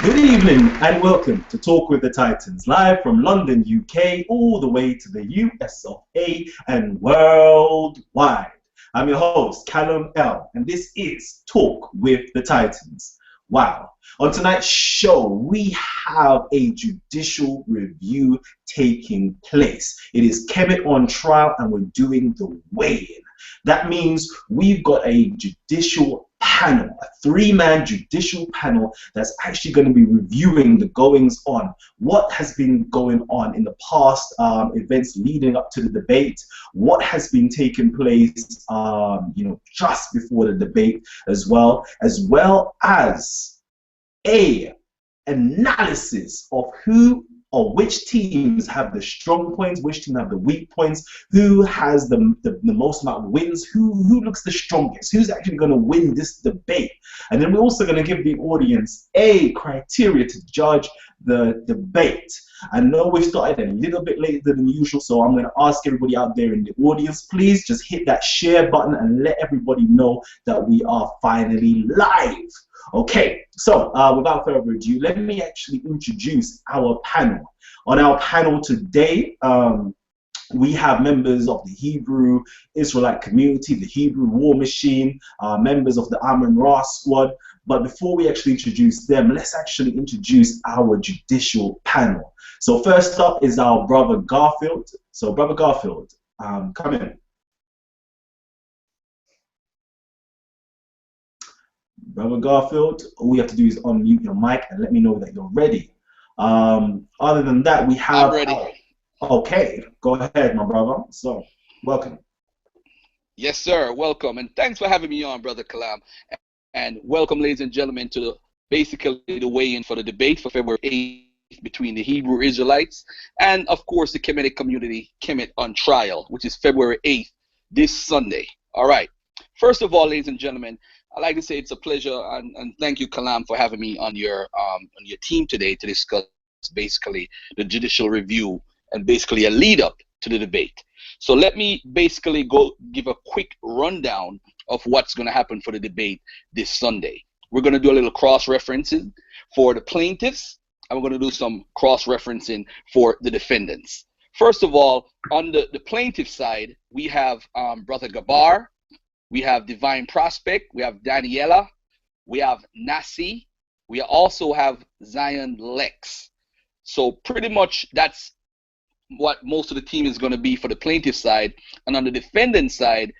Good evening and welcome to Talk with the Titans, live from London, UK, all the way to the US of A and worldwide. I'm your host, Kalam L, and this is Talk with the Titans. Wow. On tonight's show, we have a judicial review taking place. It is Kemet on trial and we're doing the weigh-in. That means we've got a judicial panel, a three-man judicial panel that's actually going to be reviewing the goings on, what has been going on in the past events leading up to the debate, what has been taking place, just before the debate as well as a analysis of who or which teams have the strong points, which team have the weak points, who has the most amount of wins, who looks the strongest, who's actually going to win this debate. And then we're also going to give the audience a criteria to judge the debate. I know we started a little bit later than usual, so I'm going to ask everybody out there in the audience, please just hit that share button and let everybody know that we are finally live. Okay, so without further ado, let me actually introduce our panel. On our panel today, we have members of the Hebrew Israelite community, the Hebrew War Machine, members of the Amun-Ra squad. But before we actually introduce them, let's actually introduce our judicial panel. So first up is our brother Garfield. So brother Garfield, come in. Brother Garfield, all you have to do is unmute your mic and let me know that you're ready. Other than that, we have... I'm ready. Okay, go ahead, my brother. So, welcome. Yes, sir. Welcome. And thanks for having me on, Brother Kalam. And welcome, ladies and gentlemen, to basically the weigh-in for the debate for February 8th between the Hebrew Israelites and, of course, the Kemetic community, Kemet on trial, which is February 8th, this Sunday. All right. First of all, ladies and gentlemen, I'd like to say it's a pleasure and thank you, Kalam, for having me on your team today to discuss basically the judicial review and basically a lead up to the debate. So let me basically go give a quick rundown of what's going to happen for the debate this Sunday. We're going to do a little cross-referencing for the plaintiffs, and we're going to do some cross-referencing for the defendants. First of all, on the plaintiff side, we have Brother Gabar, we have Divine Prospect, we have Daniela, we have Nasi, we also have Zion Lexx. So pretty much that's what most of the team is going to be for the plaintiff side. And on the defendant side,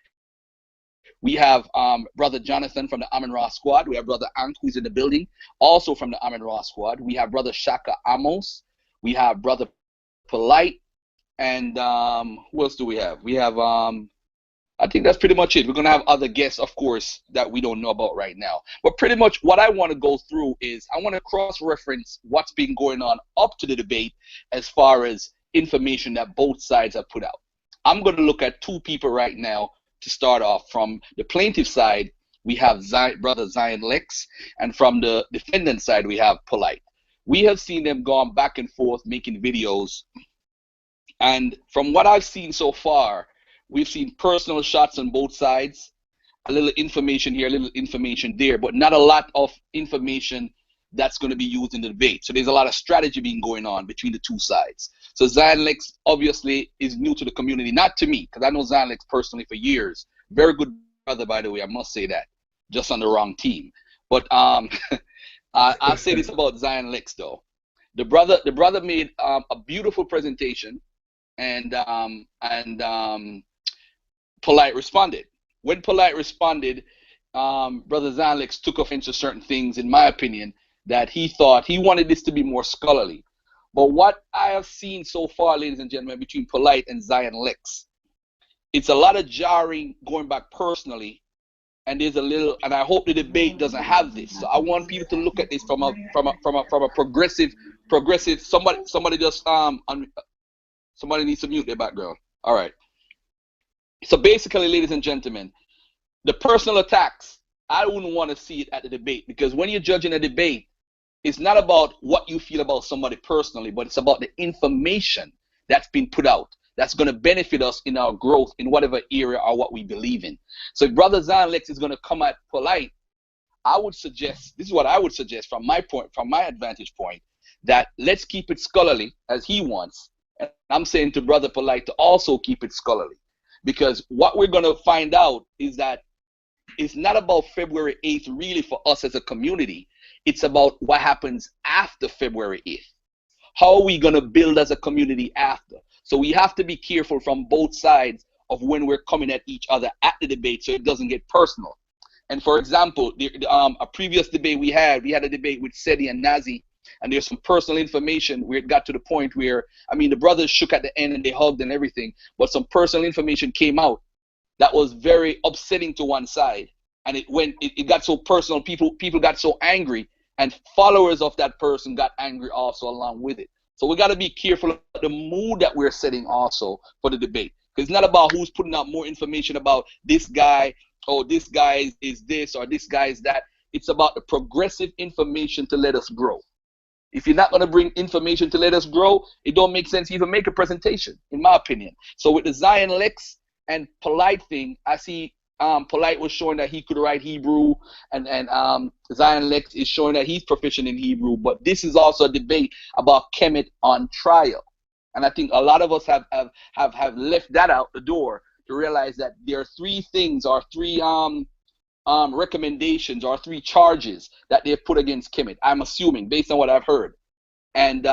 we have Brother Jonathan from the Amun-Ra squad. We have Brother Ank, who's in the building, also from the Amun-Ra squad. We have Brother Shakka Ahmose. We have Brother Polight. And who else do we have? We have, I think that's pretty much it. We're going to have other guests, of course, that we don't know about right now. But pretty much what I want to go through is I want to cross-reference what's been going on up to the debate as far as information that both sides have put out. I'm going to look at two people right now to start off. From the plaintiff side, we have Brother Zion Lexx, and from the defendant side, we have Polight. We have seen them gone back and forth making videos, and from what I've seen so far, we've seen personal shots on both sides, a little information here, a little information there, but not a lot of information that's going to be used in the debate. So there's a lot of strategy being going on between the two sides. So Zion Lexx obviously is new to the community, not to me, because I know Zion Lexx personally for years. Very good brother, by the way, I must say that. Just on the wrong team. But I'll say this about Zion Lexx though. The brother made a beautiful presentation, and Polight responded. When Polight responded, Brother Zion Lexx took offense to certain things, in my opinion, that he thought he wanted this to be more scholarly. But what I have seen so far, ladies and gentlemen, between Polight and Zion Lexx, it's a lot of jarring going back personally, and there's a little, and I hope the debate doesn't have this. So I want people to look at this from a progressive. Somebody just somebody needs to mute their background. All right. So basically, ladies and gentlemen, the personal attacks, I wouldn't want to see it at the debate, because when you're judging a debate, it's not about what you feel about somebody personally, but it's about the information that's been put out that's going to benefit us in our growth in whatever area or what we believe in. So if Brother Zion Lexx is going to come at Polight I would suggest, this is what I would suggest from my advantage point, that let's keep it scholarly as he wants. And I'm saying to Brother Polight to also keep it scholarly. Because what we're going to find out is that it's not about February 8th really for us as a community. It's about what happens after February 8th. How are we going to build as a community after? So we have to be careful from both sides of when we're coming at each other at the debate so it doesn't get personal. And for example, a previous debate we had a debate with Sedi and Nasi, and there's some personal information where it got to the point where, I mean, the brothers shook at the end and they hugged and everything, but some personal information came out that was very upsetting to one side. And it got so personal, people got so angry, and followers of that person got angry also along with it. So we got to be careful of the mood that we're setting also for the debate. Because it's not about who's putting out more information about this guy, or this guy is this, or this guy is that. It's about the progressive information to let us grow. If you're not going to bring information to let us grow, it don't make sense to even make a presentation, in my opinion. So with the Zion Lexx and Polight thing, I see Polight was showing that he could write Hebrew, and Zion Lexx is showing that he's proficient in Hebrew. But this is also a debate about Kemet on trial. And I think a lot of us have left that out the door to realize that there are three things, or three recommendations, or three charges that they've put against Kemet. I'm assuming, based on what I've heard. And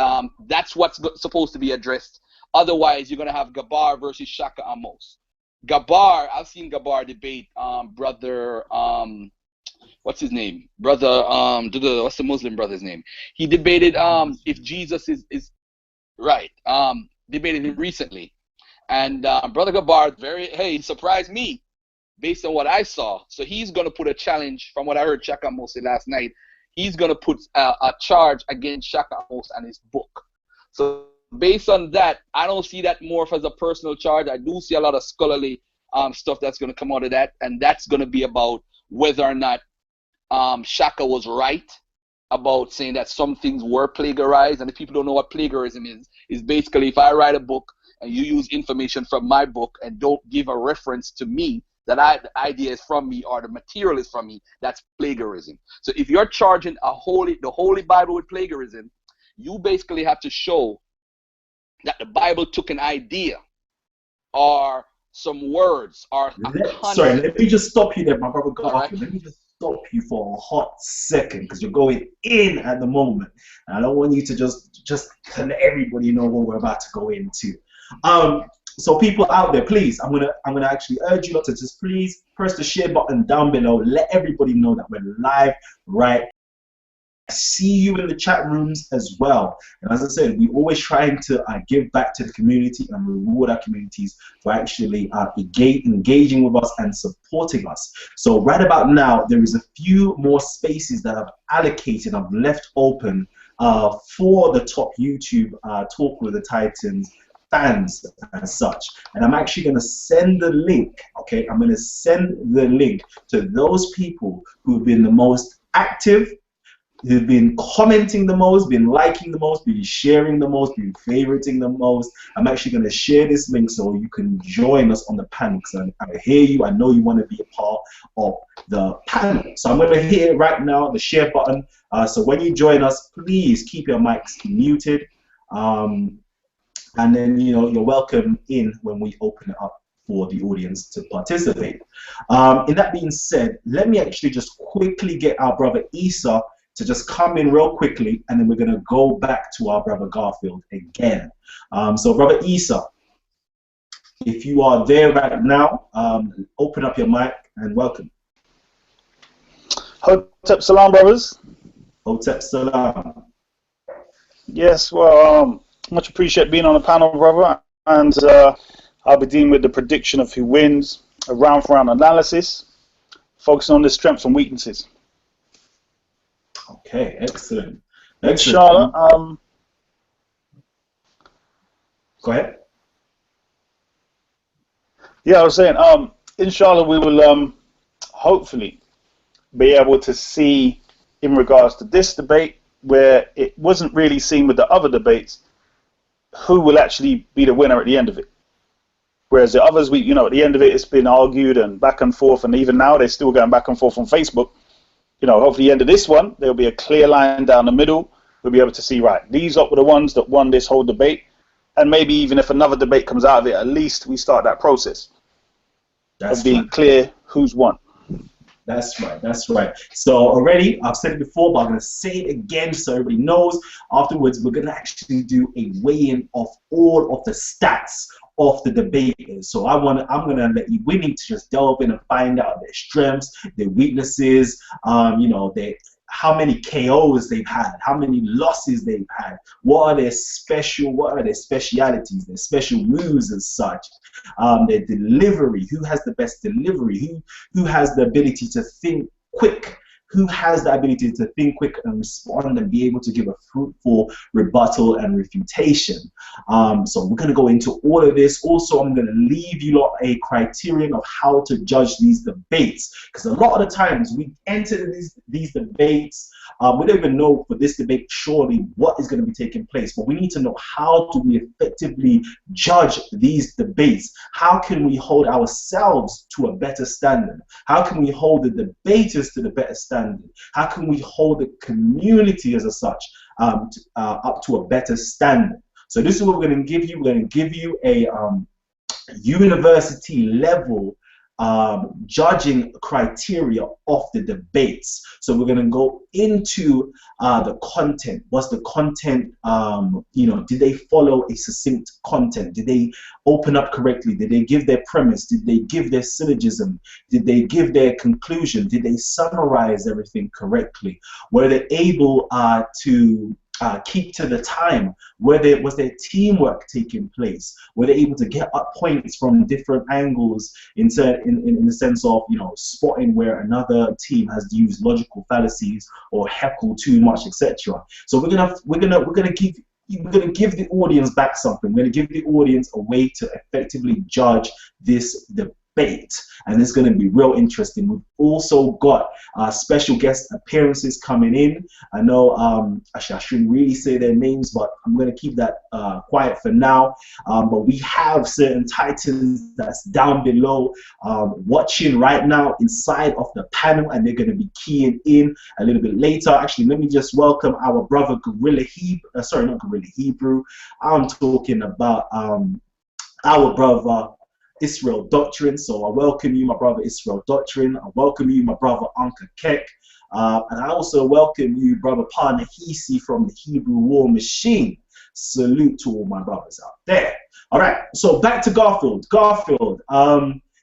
that's what's supposed to be addressed. Otherwise, you're going to have Gabar versus Shakka Ahmose. Gabar, I've seen Gabar debate brother, what's his name? Brother, what's the Muslim brother's name? He debated if Jesus is right. Debated him recently. And Brother Gabar, he surprised me based on what I saw. So he's going to put a challenge, from what I heard Shakka Ahmose say last night. He's going to put a charge against Shakka Ahmose and his book. So based on that, I don't see that more as a personal charge. I do see a lot of scholarly stuff that's going to come out of that, and that's going to be about whether or not Shakka was right about saying that some things were plagiarized. And if people don't know what plagiarism is basically if I write a book and you use information from my book and don't give a reference to me, that the idea is from me or the material is from me, that's plagiarism. So if you're charging the Holy Bible with plagiarism, you basically have to show that the Bible took an idea or some words or Sorry, let me just stop you there, my brother Garfield. Right. Let me just stop you for a hot second, because you're going in at the moment. And I don't want you to just let everybody know what we're about to go into. So people out there, please, I'm gonna actually urge you lot to just please press the share button down below. Let everybody know that we're live right. I see you in the chat rooms as well. And as I said, we're always trying to give back to the community and reward our communities for actually engaging with us and supporting us. So right about now, there is a few more spaces that I've allocated, I've left open for the top YouTube Talk with the Titans fans as such. And I'm actually going to send the link, okay? I'm going to send the link to those people who've been the most active, who've been commenting the most, been liking the most, been sharing the most, been favoriting the most. I'm actually going to share this link so you can join us on the panel, because I hear you, I know you want to be a part of the panel. So I'm going to hit right now the share button. So when you join us, please keep your mics muted. And then, you know, you're welcome in when we open it up for the audience to participate. In that being said, let me actually just quickly get our brother Isa to just come in real quickly, and then we're going to go back to our brother Garfield again. So brother Isa, if you are there right now, open up your mic and welcome. Hotep Salam, brothers. Hotep Salam. Yes, well, much appreciate being on the panel, brother. And I'll be dealing with the prediction of who wins, a round-for-round analysis, focusing on the strengths and weaknesses. Okay, excellent. Inshallah. Go ahead. Yeah, I was saying, inshallah, we will hopefully be able to see, in regards to this debate, where it wasn't really seen with the other debates, who will actually be the winner at the end of it. Whereas the others, at the end of it, it's been argued and back and forth, and even now they're still going back and forth on Facebook. you know, hopefully the end of this one, there'll be a clear line down the middle. We'll be able to see, right, these were the ones that won this whole debate. And maybe even if another debate comes out of it, at least we start that process of being clear who's won. That's right. That's right. So already, I've said it before, but I'm going to say it again so everybody knows. Afterwards, we're going to actually do a weigh-in of all of the stats of the debaters. So I'm going to let you women to just delve in and find out their strengths, their weaknesses, you know, how many KOs they've had, how many losses they've had, what are their specialities, their special moves and such, their delivery, who has the best delivery, who has the ability to think quick, who has the ability to think quick and respond and be able to give a fruitful rebuttal and refutation. So we're going to go into all of this. Also, I'm going to leave you lot a criterion of how to judge these debates, because a lot of the times we enter these debates, we don't even know for this debate surely what is going to be taking place, but we need to know how do we effectively judge these debates. How can we hold ourselves to a better standard? How can we hold the debaters to the better standard? How can we hold the community as such up to a better standard? So this is what we're going to give you. We're going to give you a university level judging criteria of the debates. So we're going to go into the content. What's the content? You know, did they follow a succinct content? Did they open up correctly? Did they give their premise? Did they give their syllogism? Did they give their conclusion? Did they summarize everything correctly? Were they able to keep to the time? Was there teamwork taking place? Were they able to get up points from different angles in the sense of, you know, spotting where another team has used logical fallacies or heckle too much, etc. So we're gonna give the audience back something. We're gonna give the audience a way to effectively judge this debate. And it's going to be real interesting. We've also got special guest appearances coming in. I know actually I shouldn't really say their names, but I'm going to keep that quiet for now. But we have certain titans that's down below watching right now inside of the panel, and they're going to be keying in a little bit later. Actually, let me just welcome our brother Gorilla Hebrew. Sorry, not Gorilla Hebrew. I'm talking about our brother Israel Doctrine. So I welcome you, my brother Israel Doctrine. I welcome you, my brother Ankhakek. And I also welcome you, brother PaNehesi from the Hebrew War Machine. Salute to all my brothers out there. All right, so back to Garfield. Garfield,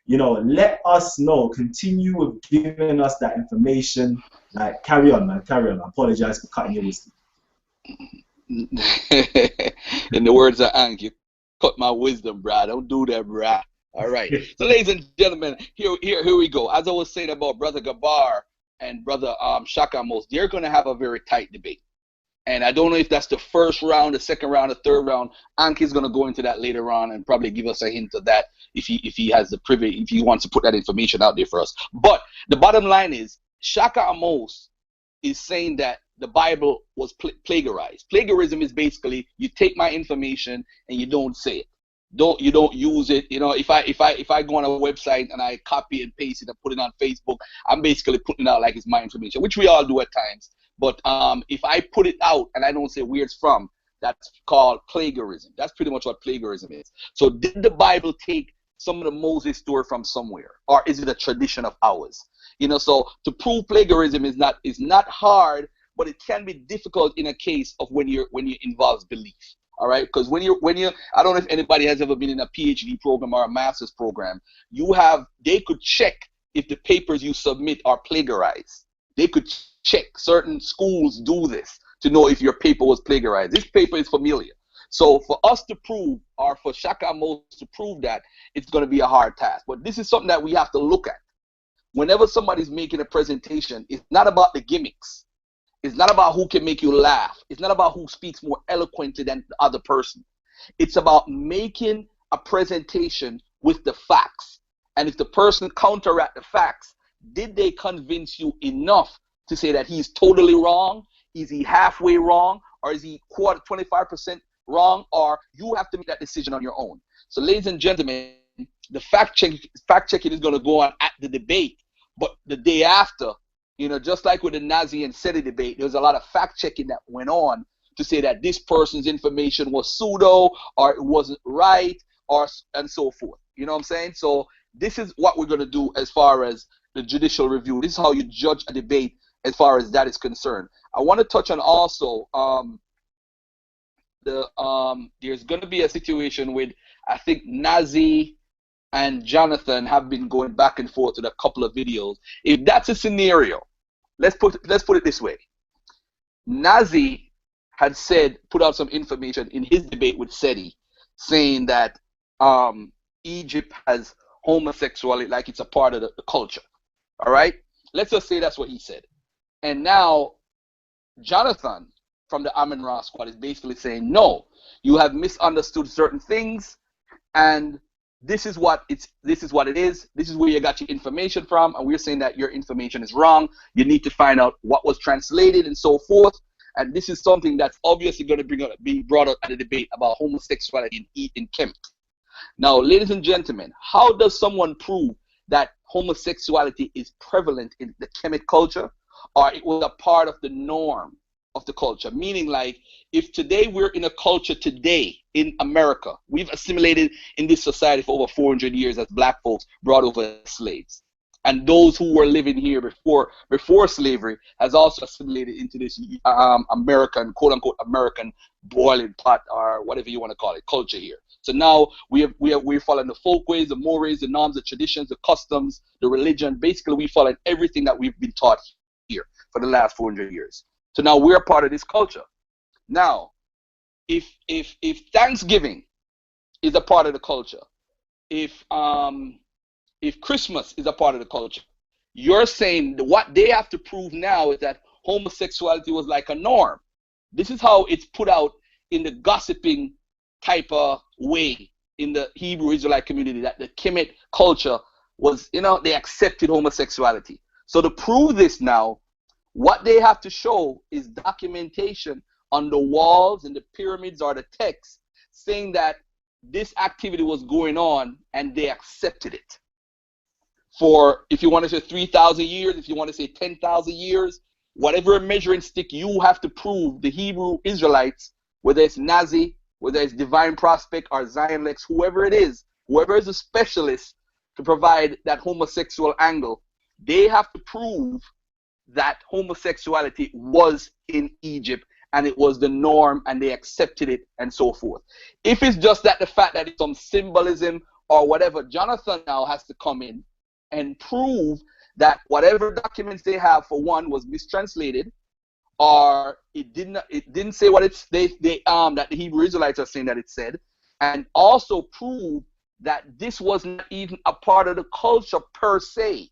you know, let us know. Continue with giving us that information. Like, carry on, man. Carry on. I apologize for cutting your wisdom. In the words of Ank, you cut my wisdom, bruh. Don't do that, bruh. All right. So, ladies and gentlemen, here we go. As I was saying about Brother Gabar and Brother Shakka, they're going to have a very tight debate. And I don't know if that's the first round, the second round, the third round. Ank is going to go into that later on and probably give us a hint of that if he has the privilege, if he wants to put that information out there for us. But the bottom line is, Shakka Ahmose is saying that the Bible was plagiarized. Plagiarism is basically you take my information and you don't say it. You don't use it. You know, if I go on a website and I copy and paste it and put it on Facebook, I'm basically putting it out like it's my information, which we all do at times. But if I put it out and I don't say where it's from, that's called plagiarism. That's pretty much what plagiarism is. So did the Bible take some of the Moses story from somewhere, or is it a tradition of ours? You know, so to prove plagiarism is not hard, but it can be difficult in a case of when you involves belief. All right, because when you I don't know if anybody has ever been in a PhD program or a master's program, they could check if the papers you submit are plagiarized. They could check. Certain schools do this to know if your paper was plagiarized. This paper is familiar. So for us to prove, or for Shakka Ahmose to prove that, it's going to be a hard task. But this is something that we have to look at. Whenever somebody's making a presentation, it's not about the gimmicks. It's not about who can make you laugh. It's not about who speaks more eloquently than the other person. It's about making a presentation with the facts. And if the person counteract the facts, did they convince you enough to say that he's totally wrong? Is he halfway wrong? Or is he 25% wrong? Or you have to make that decision on your own. So ladies and gentlemen, the fact checking is going to go on at the debate. But the day after, You know, just like with the Nasi and Seti debate, there was a lot of fact checking that went on to say that this person's information was pseudo or it wasn't right or and so forth. You know what I'm saying? So this is what we're going to do as far as the judicial review. This is how you judge a debate as far as that is concerned. I want to touch on also there's going to be a situation with, I think Nasi and Jonathan have been going back and forth with a couple of videos. If that's a scenario, let's put it this way. Nasi had put out some information in his debate with Seti, saying that Egypt has homosexuality like it's a part of the culture. All right? Let's just say that's what he said. And now Jonathan from the Amun-Ra squad is basically saying, no, you have misunderstood certain things, and this is what it is. This is where you got your information from, and we're saying that your information is wrong. You need to find out what was translated and so forth. And this is something that's obviously going to be brought up at a debate about homosexuality in Kemet. Now, ladies and gentlemen, how does someone prove that homosexuality is prevalent in the Kemet culture, or it was a part of the norm of the culture? Meaning, like, if today we're in a culture today in America, we've assimilated in this society for over 400 years as black folks brought over as slaves. And those who were living here before slavery has also assimilated into this American, quote unquote, American boiling pot, or whatever you want to call it, culture here. So now we're following the folkways, the mores, the norms, the traditions, the customs, the religion. Basically, we follow everything that we've been taught here for the last 400 years. So now we're part of this culture. Now, if Thanksgiving is a part of the culture, if Christmas is a part of the culture, you're saying that what they have to prove now is that homosexuality was like a norm. This is how it's put out in the gossiping type of way in the Hebrew Israelite community, that the Kemet culture was, they accepted homosexuality. So to prove this now, what they have to show is documentation on the walls and the pyramids or the text saying that this activity was going on and they accepted it. For, if you want to say 3,000 years, if you want to say 10,000 years, whatever measuring stick you have to prove, the Hebrew Israelites, whether it's Nasi, whether it's Divine Prospect or Zion Lexx, whoever it is, whoever is a specialist to provide that homosexual angle, they have to prove that homosexuality was in Egypt and it was the norm and they accepted it and so forth. If it's just that the fact that it's some symbolism or whatever, Jonathan now has to come in and prove that whatever documents they have, for one, was mistranslated, or it didn't say what that the Hebrew Israelites are saying that it said, and also prove that this was not even a part of the culture per se.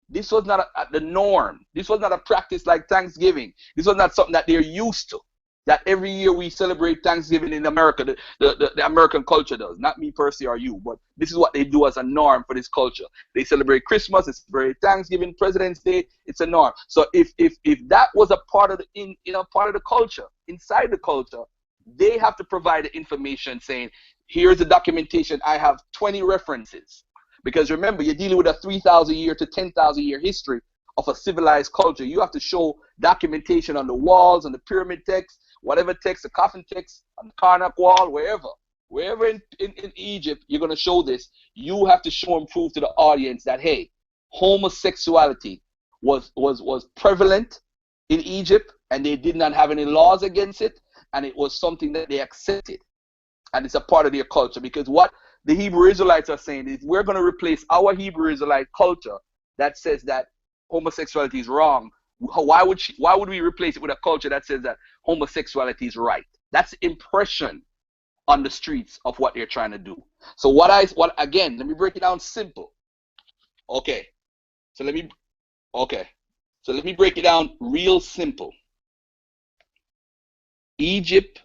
This was not the norm. This was not a practice like Thanksgiving. This was not something that they're used to. That every year we celebrate Thanksgiving in America, the American culture does. Not me personally or you, but this is what they do as a norm for this culture. They celebrate Christmas, they celebrate Thanksgiving, President's Day. It's a norm. So if that was a part of the part of the culture, inside the culture, they have to provide the information saying, here's the documentation. I have 20 references. Because remember, you're dealing with a 3,000 year to 10,000 year history of a civilized culture. You have to show documentation on the walls, on the pyramid text, whatever text, the coffin text, on the Karnak wall, wherever in Egypt you're going to show this. You have to show and prove to the audience that, hey, homosexuality was prevalent in Egypt and they did not have any laws against it, and it was something that they accepted, and it's a part of their culture. Because what the Hebrew Israelites are saying is, we're going to replace our Hebrew Israelite culture that says that homosexuality is wrong. Why would we replace it with a culture that says that homosexuality is right? That's the impression on the streets of what they're trying to do. So again, let me break it down simple. Okay. So let me break it down real simple. Egypt,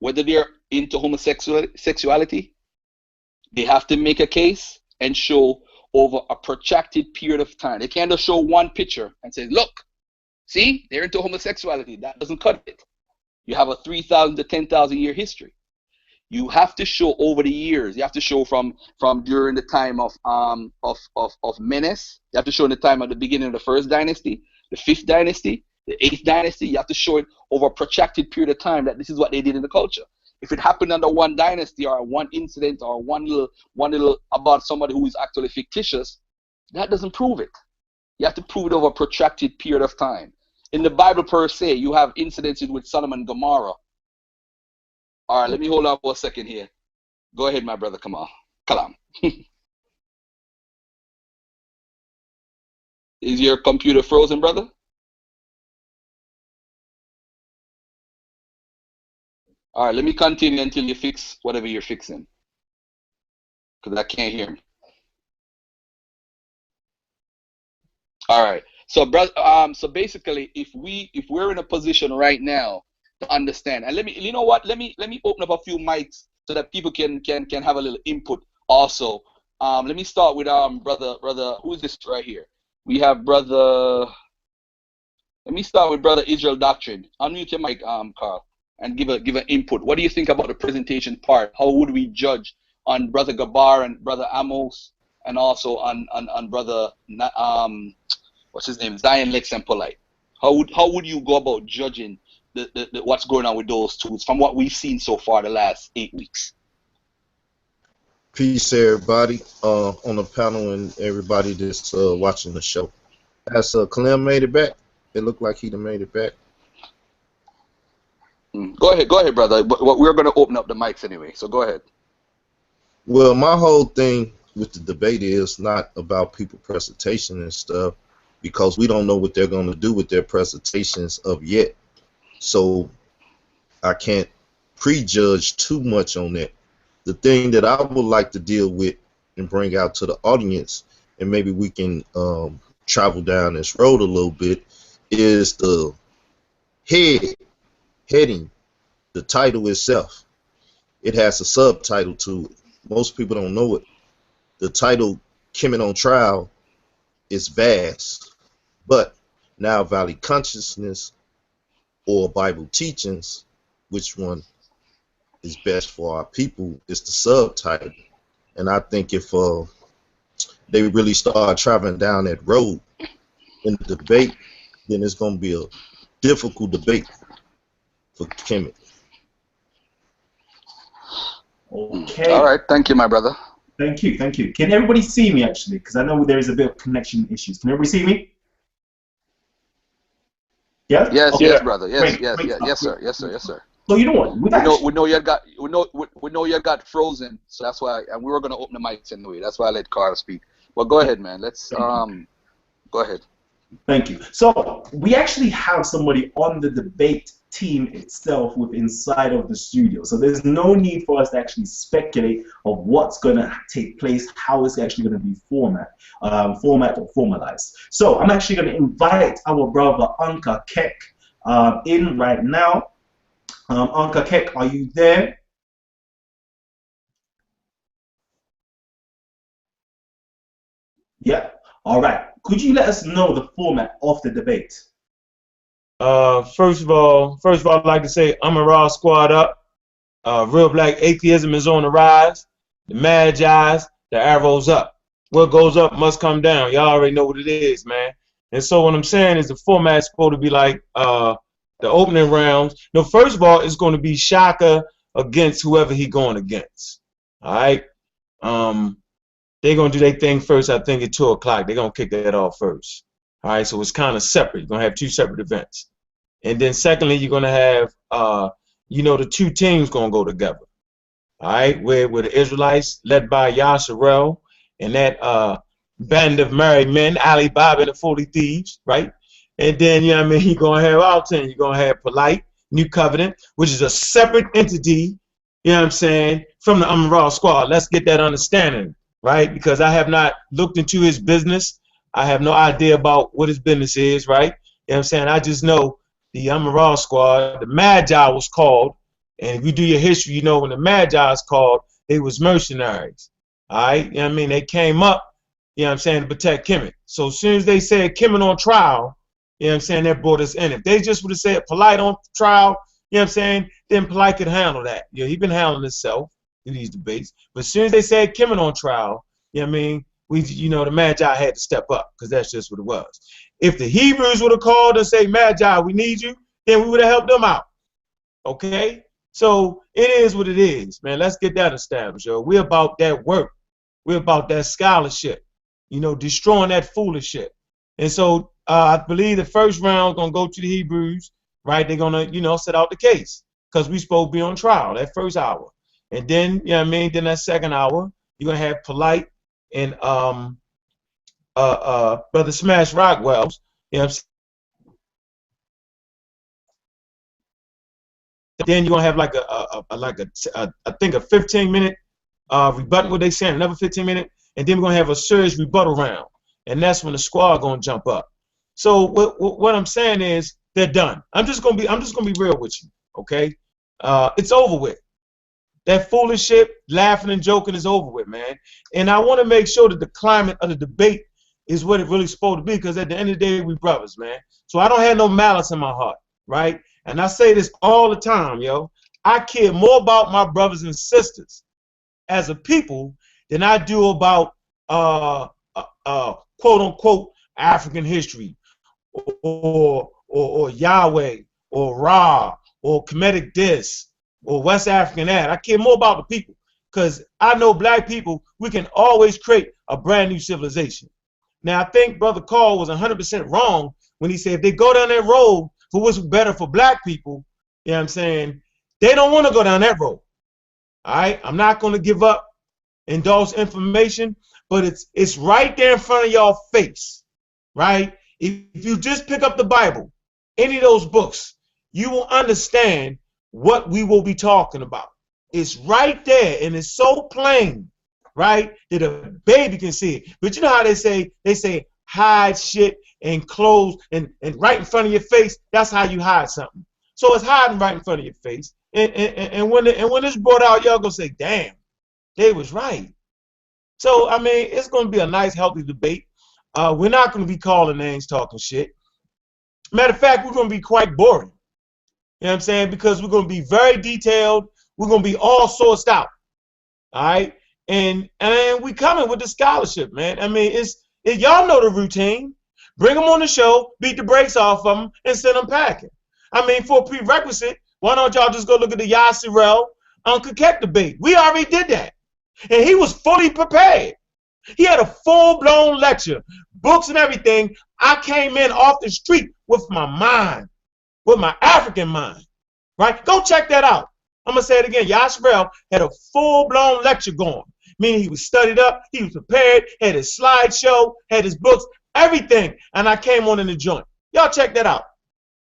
whether they're into homosexuality, they have to make a case and show over a protracted period of time. They can't just show one picture and say, look, see, they're into homosexuality. That doesn't cut it. You have a 3,000 to 10,000 year history. You have to show over the years. You have to show from during the time of Menes. You have to show in the time of the beginning of the first dynasty, the fifth dynasty, the eighth dynasty. You have to show it over a protracted period of time that this is what they did in the culture. If it happened under one dynasty or one incident or one little about somebody who is actually fictitious, that doesn't prove it. You have to prove it over a protracted period of time. In the Bible per se, you have incidences with Sodom and Gomorrah. All right, let me hold on for a second here. Go ahead, my brother Kalam. Is your computer frozen, brother? All right, let me continue until you fix whatever you're fixing, because I can't hear me. All right, so brother, so basically, if we're in a position right now to understand, and you know what, let me open up a few mics so that people can have a little input also. Let me start with brother, who is this right here? We have brother. Let me start with brother Israel Doctrine. Unmute your mic, Carl, and give an input. What do you think about the presentation part? How would we judge on brother Gabar and brother Ahmose, and also on brother what's his name, Zion, Lexx, and Polight? How would you go about judging the what's going on with those tools from what we've seen so far the last 8 weeks? Peace, everybody on the panel and everybody that's watching the show. Has Kalam made it back? It looked like he done made it back. Go ahead, brother. But we're going to open up the mics anyway, so go ahead. Well, my whole thing with the debate is not about people presentation and stuff, because we don't know what they're going to do with their presentations of yet. So I can't prejudge too much on that. The thing that I would like to deal with and bring out to the audience, and maybe we can travel down this road a little bit, is the heading, the title itself. It has a subtitle to it. Most people don't know it. The title, Kemet on Trial, is vast, but Nile Valley Consciousness or Bible Teachings, which one is best for our people, is the subtitle. And I think if they really start traveling down that road in the debate, then it's going to be a difficult debate for Kemet. Okay. All right. Thank you, my brother. Thank you. Can everybody see me, actually? Because I know there is a bit of connection issues. Can everybody see me? Yes? Yes, okay. yes, brother. Yes, Great, yes, great yes, stuff. yes, sir. So you know what? We know you got frozen, so that's why, and we were gonna open the mics anyway. That's why I let Carl speak. Well, go ahead, man. Let's go ahead. Thank you. So we actually have somebody on the debate team itself with inside of the studio. So there's no need for us to actually speculate of what's going to take place, how it's actually going to be format or formalized. So I'm actually going to invite our brother Ankhakek in right now. Ankhakek, are you there? Yeah. All right. Could you let us know the format of the debate? First of all, I'd like to say I'm a raw squad up. Real black atheism is on the rise. The Magi's, the arrows up. What goes up must come down. Y'all already know what it is, man. And so what I'm saying is the format's supposed to be like the opening rounds. No, first of all, it's going to be Shakka against whoever he going against. All right. They're going to do their thing first, I think, at 2 o'clock. They're going to kick that off first. All right, so it's kind of separate. You're going to have 2 separate events. And then secondly, you're going to have, the 2 teams going to go together. All right, where the Israelites, led by Yashuvel, and that band of married men, Alibaba and the 40 Thieves, right? And then, you're going to have our team. You're going to have Polight, New Covenant, which is a separate entity, from the Raw Squad. Let's get that understanding, right? Because I have not looked into his business. I have no idea about what his business is, right? I just know the Raw Squad, the Magi was called, and if you do your history, when the Magi is called, they was mercenaries, all right? They came up, to protect Kemet. So as soon as they said Kemet on trial, that brought us in. If they just would have said Polight on trial, you know what I'm saying, then Polight could handle that. You know, he been handling himself in these debates. But as soon as they said Kemet on trial, you know what I mean, the Magi had to step up because that's just what it was. If the Hebrews would have called and say, Magi, we need you, then we would have helped them out. Okay? So it is what it is, man. Let's get that established, yo. We're about that work. We're about that scholarship, destroying that foolish shit. And so I believe the first round going to go to the Hebrews, right? They're going to, set out the case because we supposed to be on trial that first hour. And then, then that second hour, you're going to have Polight and Brother Smash Rockwell's, Then you're going to have like I think a 15-minute rebuttal, what they saying, another 15-minute, and then we're going to have a serious rebuttal round. And that's when the squad going to jump up. So what I'm saying is they're done. I'm just going to be real with you, okay? It's over with. That foolish shit, laughing and joking is over with, man. And I want to make sure that the climate of the debate is what it really supposed to be, because at the end of the day, we brothers, man. So I don't have no malice in my heart, right? And I say this all the time, yo. I care more about my brothers and sisters as a people than I do about quote unquote African history or Yahweh or Ra or Kemetic this or West African that. I care more about the people, because I know black people, we can always create a brand new civilization. Now, I think Brother Carl was 100% wrong when he said if they go down that road for what's better for black people, you know what I'm saying, they don't want to go down that road. All right? I'm not going to give up, indulge information, but it's right there in front of y'all face, right? If you just pick up the Bible, any of those books, you will understand what we will be talking about. It's right there, and it's so plain, right, that a baby can see it. But you know how they say hide shit and clothes and right in front of your face. That's how you hide something. So it's hiding right in front of your face. And when it's brought out, y'all gonna say, damn, they was right. So I mean, it's gonna be a nice, healthy debate. We're not gonna be calling names, talking shit. Matter of fact, we're gonna be quite boring. You know what I'm saying? Because we're gonna be very detailed. We're gonna be all sourced out. All right. And we coming with the scholarship, man. I mean, y'all know the routine. Bring them on the show, beat the brakes off of them, and send them packing. I mean, for a prerequisite, why don't y'all just go look at the Yashuvel Ankhakek debate? We already did that. And he was fully prepared. He had a full-blown lecture, books and everything. I came in off the street with my mind, with my African mind, right? Go check that out. I'm going to say it again. Yashuvel had a full-blown lecture going, meaning he was studied up, he was prepared, had his slideshow, had his books, everything, and I came on in the joint. Y'all check that out,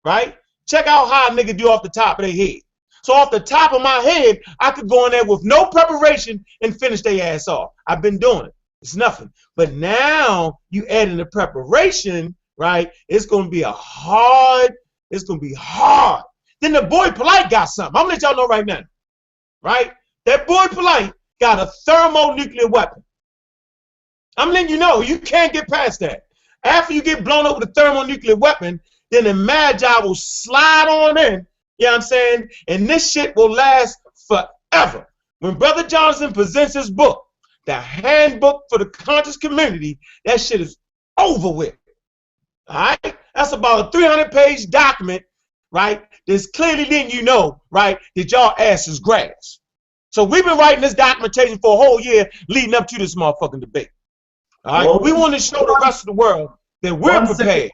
right? Check out how a nigga do off the top of their head. So off the top of my head, I could go in there with no preparation and finish their ass off. I've been doing it. It's nothing. But now you add in the preparation, right? It's going to be it's going to be hard. Then the boy Polight got something. I'm going to let y'all know right now, right? That boy Polight got a thermonuclear weapon. I'm letting you know, you can't get past that. After you get blown up with a thermonuclear weapon, then the Magi will slide on in, you know what I'm saying? And this shit will last forever. When Brother Johnson presents his book, the handbook for the conscious community, that shit is over with. All right? That's about a 300-page document, right? That's clearly letting you know, right, that y'all ass is grass. So we've been writing this documentation for a whole year leading up to this motherfucking debate. All right? Well, we want to show the rest of the world that we're prepared.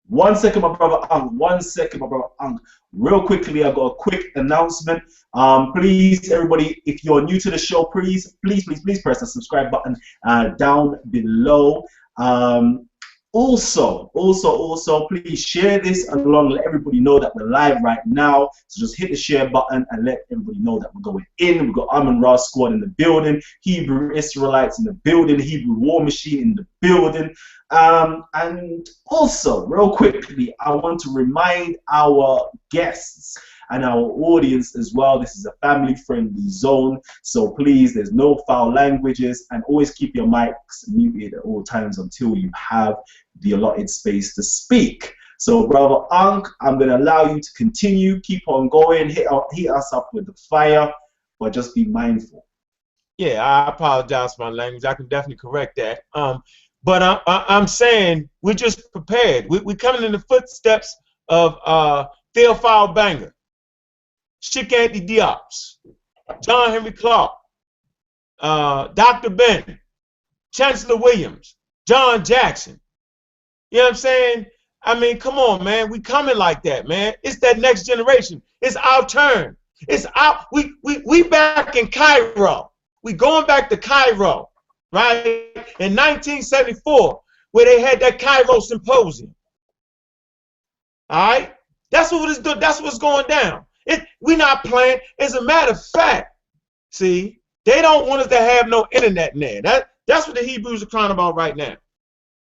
1 second, my brother Ang. 1 second, my brother Ang. Real quickly, I've got a quick announcement. Please, everybody, if you're new to the show, please press the subscribe button down below. Also, please share this along. Let everybody know that we're live right now. So just hit the share button and let everybody know that we're going in. We've got Amon-Ra squad in the building, Hebrew Israelites in the building, Hebrew War Machine in the building. And also, real quickly, I want to remind our guests and our audience as well, this is a family-friendly zone, so please, there's no foul languages, and always keep your mics muted at all times until you have the allotted space to speak. So, Brother Ankh, I'm going to allow you to continue. Keep on going. Hit us up with the fire, but just be mindful. Yeah, I apologize for my language. I can definitely correct that. But I'm saying we're just prepared. We're coming in the footsteps of Theophile Banger, Sheikh Anthony Diop's, John Henry Clark, Dr. Ben, Chancellor Williams, John Jackson. You know what I'm saying? I mean, come on, man. We coming like that, man. It's that next generation. It's our turn. It's our we back in Cairo. We going back to Cairo, right? In 1974, where they had that Cairo symposium. All right? That's what it's doing. That's what's going down. We not playing. As a matter of fact, see, they don't want us to have no internet in there. That's what the Hebrews are crying about right now.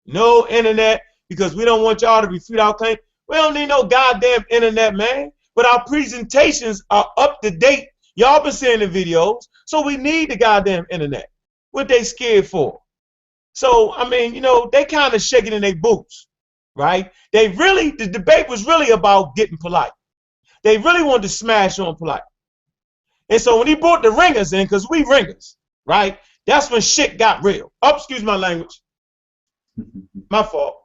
No internet, because we don't want y'all to refute our claim. We don't need no goddamn internet, man. But our presentations are up to date. Y'all been seeing the videos, so we need the goddamn internet. What they scared for? So, I mean, you know, they kind of shaking in their boots, right? The debate was really about getting Polight. They really wanted to smash on Polight. And so when he brought the ringers in, because we ringers, right? That's when shit got real. Oh, excuse my language. My fault.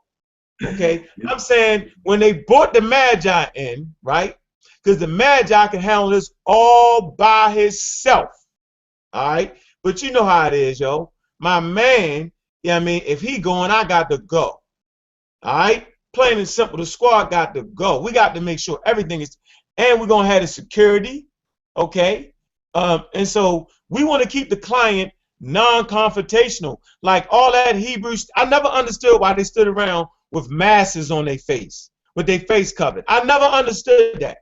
Okay, I'm saying when they brought the Magi in, right? Because the Magi can handle this all by himself. All right, but you know how it is, yo. My man, yeah, I mean, if he going, I got to go. All right, plain and simple. The squad got to go. We got to make sure everything is, and we're gonna have the security, okay? And so we want to keep the client non-confrontational, like all that Hebrews. I never understood why they stood around with masks on their face, with their face covered. I never understood that.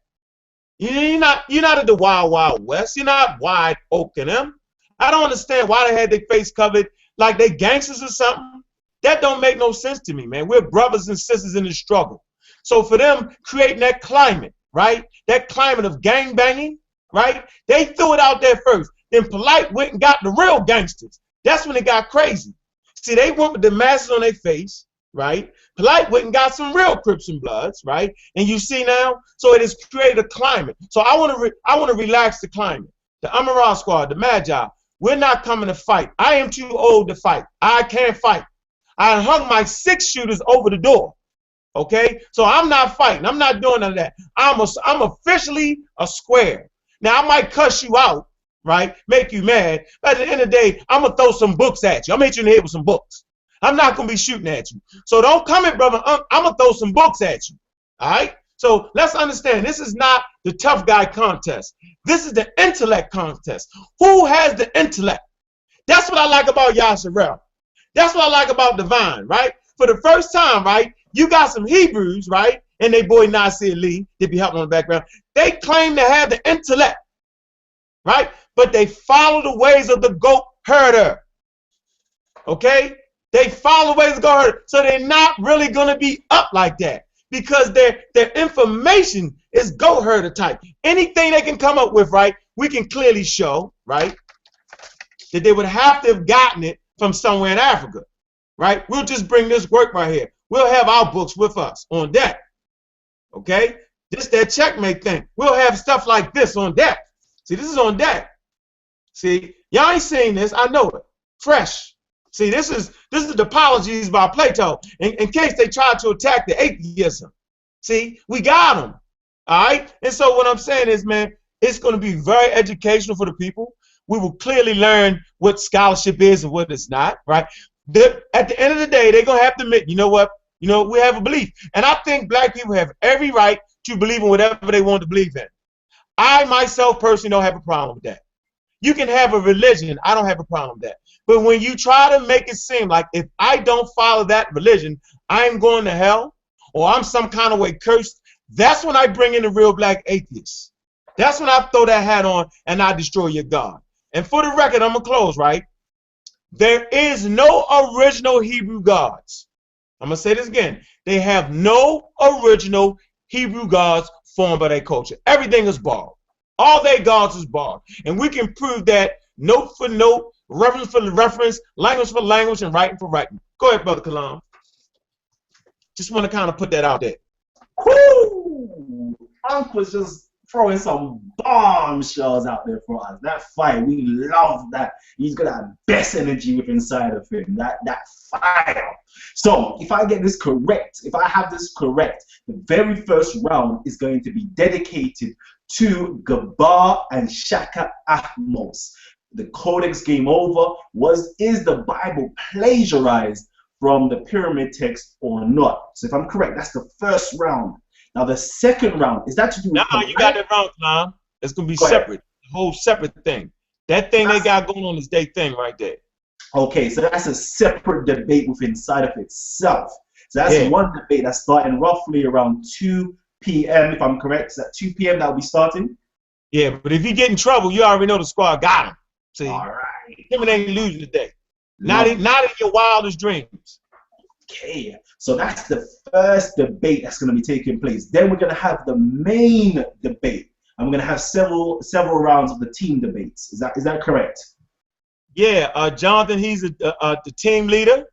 You're not at the Wild Wild West. You're not Wide Oak and them. I don't understand why they had their face covered like they gangsters or something. That don't make no sense to me, man. We're brothers and sisters in the struggle. So for them creating that climate, right? That climate of gang banging, right? They threw it out there first. Then Polight went and got the real gangsters. That's when it got crazy. See, they went with the masks on their face, right? Polight went and got some real Crips and Bloods, right? And you see now, so it has created a climate. So I want to relax the climate. The Amara squad, the Magi, we're not coming to fight. I am too old to fight. I can't fight. I hung my 6 shooters over the door. Okay, so I'm not fighting. I'm not doing none of that. I'm officially a square. Now I might cuss you out, right? Make you mad. But at the end of the day, I'm gonna throw some books at you. I'm gonna hit you in the head with some books. I'm not gonna be shooting at you. So don't come in, brother. I'm gonna throw some books at you. All right. So let's understand, this is not the tough guy contest. This is the intellect contest. Who has the intellect? That's what I like about Yashuvel. That's what I like about Divine, right? For the first time, right? You got some Hebrews, right? And they boy Nasi and Lee, they be helping on the background. They claim to have the intellect, right? But they follow the ways of the goat herder. Okay? They follow the ways of the goat herder. So they're not really going to be up like that because their information is goat herder type. Anything they can come up with, right? We can clearly show, right? That they would have to have gotten it from somewhere in Africa, right? We'll just bring this work right here. We'll have our books with us on deck, okay? This that checkmate thing. We'll have stuff like this on deck. See, this is on deck. See, y'all ain't seen this. I know it. Fresh. See, this is the apologies by Plato in case they try to attack the atheism. See, we got them, all right? And so what I'm saying is, man, it's going to be very educational for the people. We will clearly learn what scholarship is and what it's not, right? At the end of the day, they're going to have to admit, you know what? You know, we have a belief. And I think black people have every right to believe in whatever they want to believe in. I, myself, personally don't have a problem with that. You can have a religion. I don't have a problem with that. But when you try to make it seem like if I don't follow that religion, I'm going to hell or I'm some kind of way cursed, that's when I bring in the real black atheists. That's when I throw that hat on and I destroy your God. And for the record, I'm going to close, right? There is no original Hebrew gods. I'm going to say this again. They have no original Hebrew gods formed by their culture. Everything is borrowed. All their gods is borrowed. And we can prove that note for note, reference for reference, language for language, and writing for writing. Go ahead, Brother Kalam. Just want to kind of put that out there. Whoo! Unc was just throwing some bombshells out there for us. That fight, we love that. He's got that best energy within inside of him. That fire. So if I get this correct, if I have this correct, the very first round is going to be dedicated to Gabar and Shakka Ahmose. The Codex Game Over is the Bible plagiarized from the pyramid text or not? So if I'm correct, that's the first round. Now the second round, is that to do with you got it wrong, Kalam. It's gonna be separate, a whole separate thing. That thing they got going on is their thing right there. Okay, so that's a separate debate within inside of itself. So that's one debate that's starting roughly around 2 p.m. if I'm correct. So at 2 p.m. that'll be starting. Yeah, but if you get in trouble, you already know the squad got him. See, all right, him ain't losing today. Not in your wildest dreams. Okay, so that's the first debate that's going to be taking place. Then we're going to have the main debate, and we're going to have several rounds of the team debates. Is that correct? Yeah, Jonathan, he's the team leader.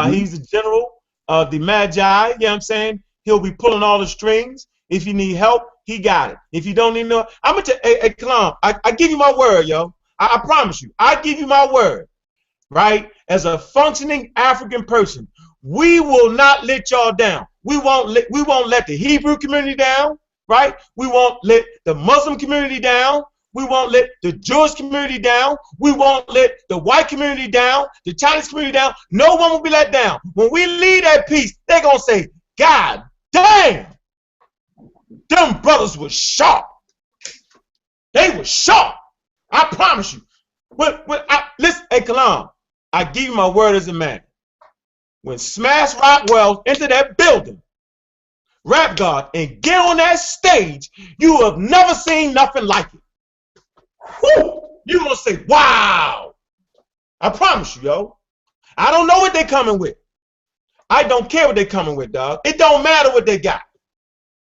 He's the general, the Magi. You know what I'm saying? He'll be pulling all the strings. If you need help, he got it. If you don't need no, I'm gonna tell hey, Kalam, I give you my word, yo. I promise you, I give you my word. Right? As a functioning African person, we will not let y'all down. We won't let the Hebrew community down, right? We won't let the Muslim community down. We won't let the Jewish community down. We won't let the white community down, the Chinese community down. No one will be let down. When we leave that piece, they're going to say, God damn, them brothers were sharp. They were sharp. I promise you. Listen, hey, Kalam, I give you my word as a man. When Smash Rockwell enter that building, Rap God, and get on that stage, you have never seen nothing like it. Whew! You're going to say, wow. I promise you, yo. I don't know what they're coming with. I don't care what they're coming with, dog. It don't matter what they got.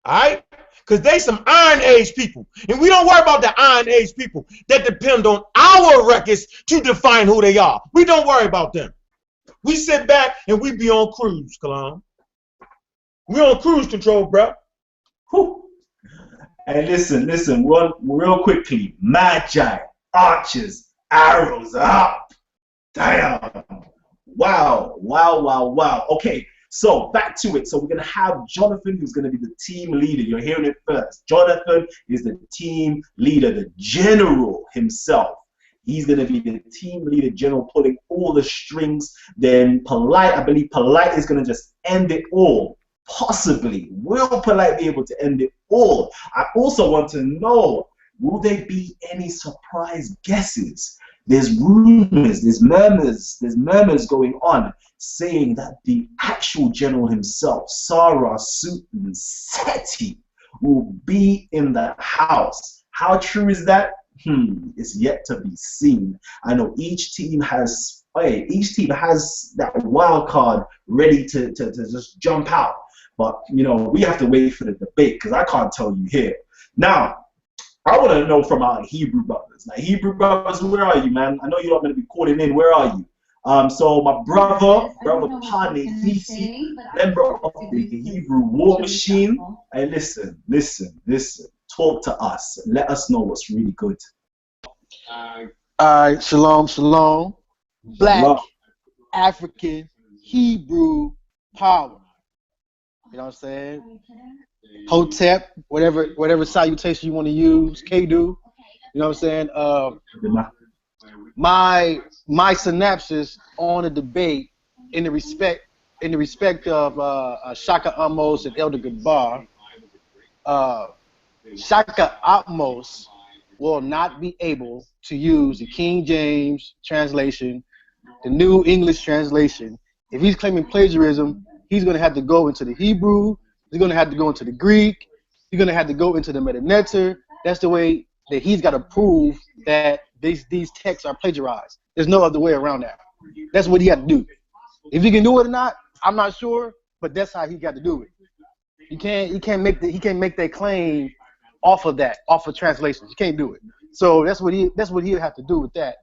All right? Because they some Iron Age people. And we don't worry about the Iron Age people that depend on our records to define who they are. We don't worry about them. We sit back and we be on cruise, Kalam. We on cruise control, bro. Whew. And listen, real quickly. Magi, archers, arrows up. Damn. Wow. Okay, so back to it. So we're going to have Jonathan, who's going to be the team leader. You're hearing it first. Jonathan is the team leader, the general himself. He's going to be the team leader general, pulling all the strings. Then Polight, I believe Polight is going to just end it all. Possibly. Will Polight be able to end it all? I also want to know, will there be any surprise guesses? There's rumors, there's murmurs going on saying that the actual general himself, Sarah Sutan Seti, will be in the house. How true is that? It's yet to be seen. I know each team has that wild card ready to just jump out. But, you know, we have to wait for the debate because I can't tell you here. Now, I want to know from our Hebrew brothers. Now, Hebrew brothers, where are you, man? I know you're not going to be calling in. Where are you? So my brother PaNehesi, member of the Hebrew War Machine. Hey, listen. Talk to us. Let us know what's really good. All right, shalom. Black, African, Hebrew power. You know what I'm saying? Hotep, whatever salutation you want to use, Kedu. You know what I'm saying? My synopsis on the debate in the respect of Shakka Ahmose and Elder Gabar. Shakka Ahmose will not be able to use the King James translation, the New English translation. If he's claiming plagiarism, he's going to have to go into the Hebrew. He's going to have to go into the Greek. He's going to have to go into the Metanetter. That's the way that he's got to prove that these texts are plagiarized. There's no other way around that. That's what he got to do. If he can do it or not, I'm not sure, but that's how he got to do it. He can't make that claim off of translations. You can't do it. So that's what he'll have to do with that.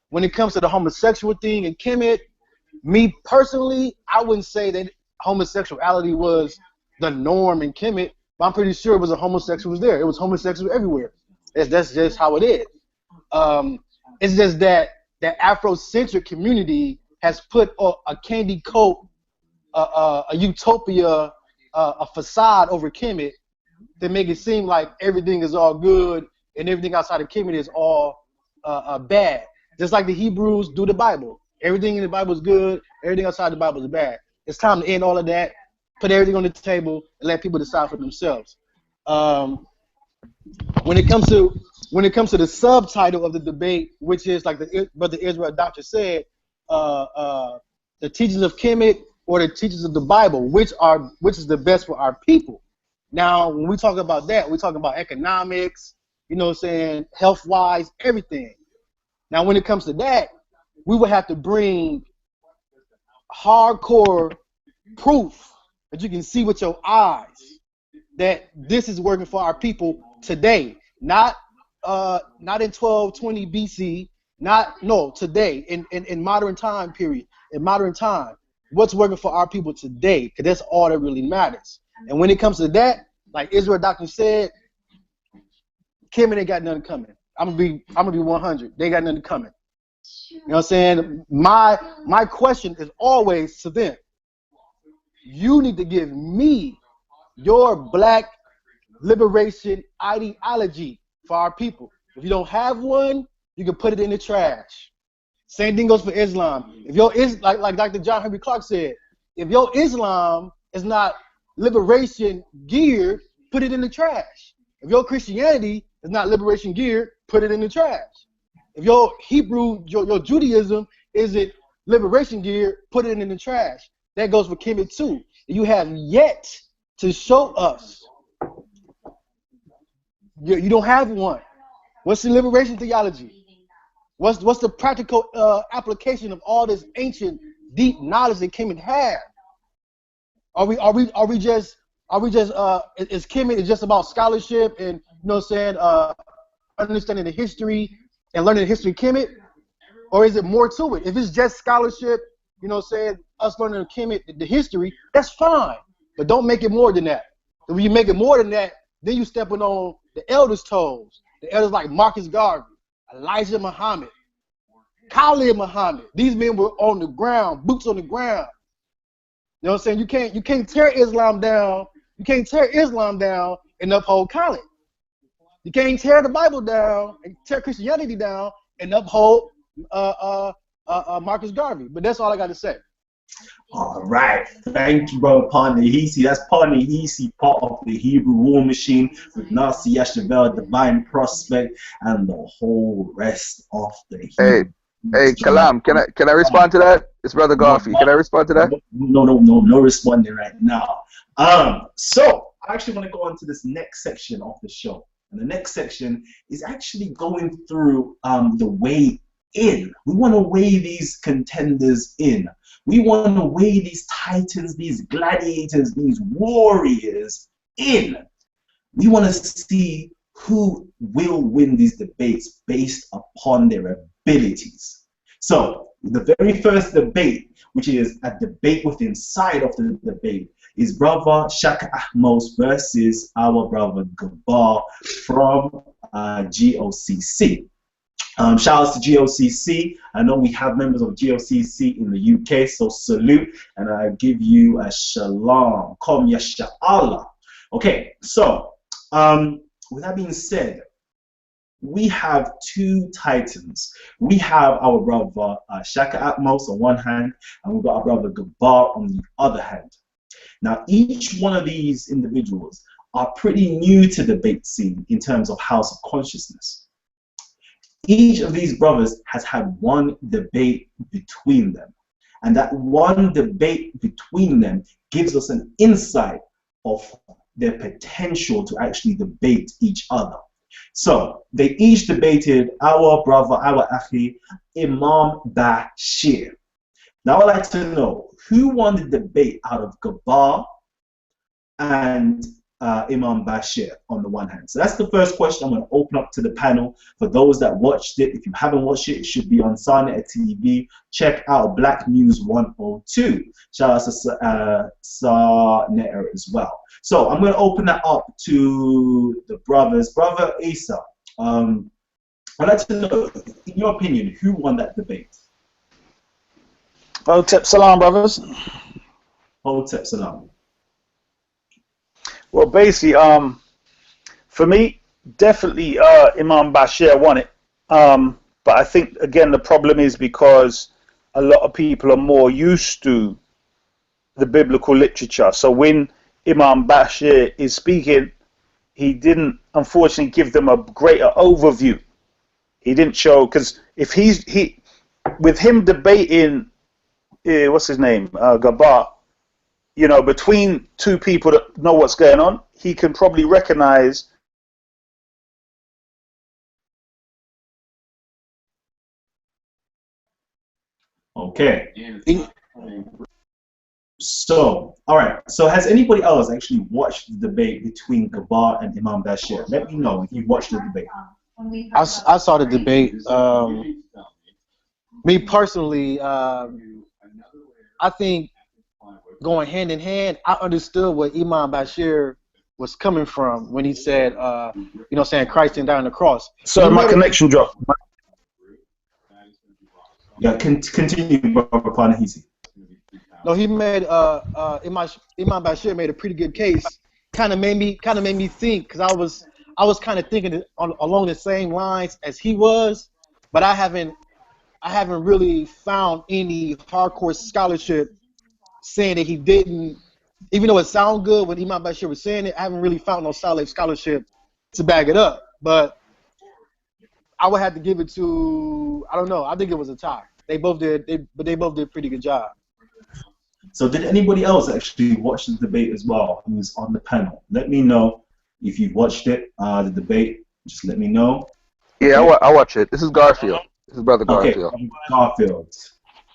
When it comes to the homosexual thing in Kemet, me personally, I wouldn't say that homosexuality was the norm in Kemet, but I'm pretty sure it was a homosexuals there. It was homosexuals everywhere. That's just how it is. It's just that Afrocentric community has put a candy coat, a utopia, a facade over Kemet to make it seem like everything is all good and everything outside of Kemet is all bad. Just like the Hebrews do the Bible. Everything in the Bible is good. Everything outside the Bible is bad. It's time to end all of that, put everything on the table, and let people decide for themselves. When it comes to the subtitle of the debate, which is like what the Israel doctor said, the teachings of Kemet or the teachings of the Bible, which is the best for our people. Now, when we talk about that, we talk about economics, you know what I'm saying, health-wise, everything. Now, when it comes to that, we would have to bring hardcore proof that you can see with your eyes that this is working for our people today, not in 1220 BC, today, in modern time period, in modern time, what's working for our people today, because that's all that really matters. And when it comes to that, like Israel Doctor said, Kemet ain't got nothing coming. I'm gonna be 100. They got nothing coming. You know what I'm saying? My question is always to them. You need to give me your black liberation ideology for our people. If you don't have one, you can put it in the trash. Same thing goes for Islam. If your like Dr. John Henry Clark said, if your Islam is not liberation geared, put it in the trash. If your Christianity is not liberation geared, put it in the trash. If your Hebrew, your Judaism isn't liberation geared, put it in the trash. That goes for Kemet too. You have yet to show us. You don't have one. What's the liberation theology? What's the practical application of all this ancient deep knowledge that Kemet had? Are we just is Kemet just about scholarship and, you know what I'm saying, understanding the history and learning the history of Kemet? Or is it more to it? If it's just scholarship, you know what I'm saying, us learning Kemet, the history, that's fine. But don't make it more than that. If you make it more than that, then you stepping on the elders' toes. The elders like Marcus Garvey, Elijah Muhammad, Khalid Muhammad. These men were on the ground, boots on the ground. You know what I'm saying? You can't tear Islam down. You can't tear Islam down and uphold Khalid. You can't tear the Bible down and tear Christianity down and uphold Marcus Garvey. But that's all I got to say. All right, thank you, brother PaNehesi. That's PaNehesi, part of the Hebrew War Machine with Nasi, Yashuvel, Divine Prospect, and the whole rest of the Hebrew. Hey, Kalam, can I respond to that? It's Brother Garfield. Can I respond to that? No responding right now. So I actually want to go on to this next section of the show, and the next section is actually going through the way in. We want to weigh these contenders in. We want to weigh these titans, these gladiators, these warriors in. We want to see who will win these debates based upon their abilities. So the very first debate, which is a debate within inside of the debate, is brother Shakka Ahmose versus our brother Gabar from GOCC. Shout out to GOCC. I know we have members of GOCC in the UK, so salute, and I give you a shalom. Kom yasha'Allah. Okay, so with that being said, we have two titans. We have our brother Shakka Ahmose on one hand, and we've got our brother Gabar on the other hand. Now, each one of these individuals are pretty new to the debate scene in terms of House of Consciousness. Each of these brothers has had one debate between them, and that one debate between them gives us an insight of their potential to actually debate each other. So they each debated our brother, our Akhi, Imam Bashir. Now I'd like to know who won the debate out of Gabar and Imam Bashir on the one hand. So that's the first question I'm going to open up to the panel. For those that watched it, if you haven't watched it, it should be on Sarnet TV. Check out Black News 102. Shout out to Sarnet as well. So I'm going to open that up to the brothers. Brother Isa, I'd like to know, in your opinion, who won that debate? Hotep Salam, brothers. Hotep Salam. Well, basically, for me, definitely Imam Bashir won it. But I think, again, the problem is because a lot of people are more used to the biblical literature. So when Imam Bashir is speaking, he didn't, unfortunately, give them a greater overview. He didn't show, because if with him debating, what's his name, Gabar, you know, between two people that know what's going on, he can probably recognize. Okay. So, all right. So, has anybody else actually watched the debate between Gabar and Imam Bashir? Let me know if you've watched the debate. I saw the debate. Me personally, I think going hand in hand, I understood what Imam Bashir was coming from when he said, saying Christ didn't die on the cross. Sorry, my connection dropped. Yeah, continue, Brother PaNehesi. No, he made Imam Bashir made a pretty good case. Kind of made me think, because I was kind of thinking along the same lines as he was, but I haven't really found any hardcore scholarship saying that he didn't. Even though it sounded good when Imam Bashir was saying it, I haven't really found no solid scholarship to back it up. But I would have to give it to, I don't know, I think it was a tie. They both did a pretty good job. So did anybody else actually watch the debate as well who's on the panel? Let me know if you've watched it, the debate. Just let me know. Yeah, I watch it. This is Garfield. This is Brother Garfield. Okay, Garfield.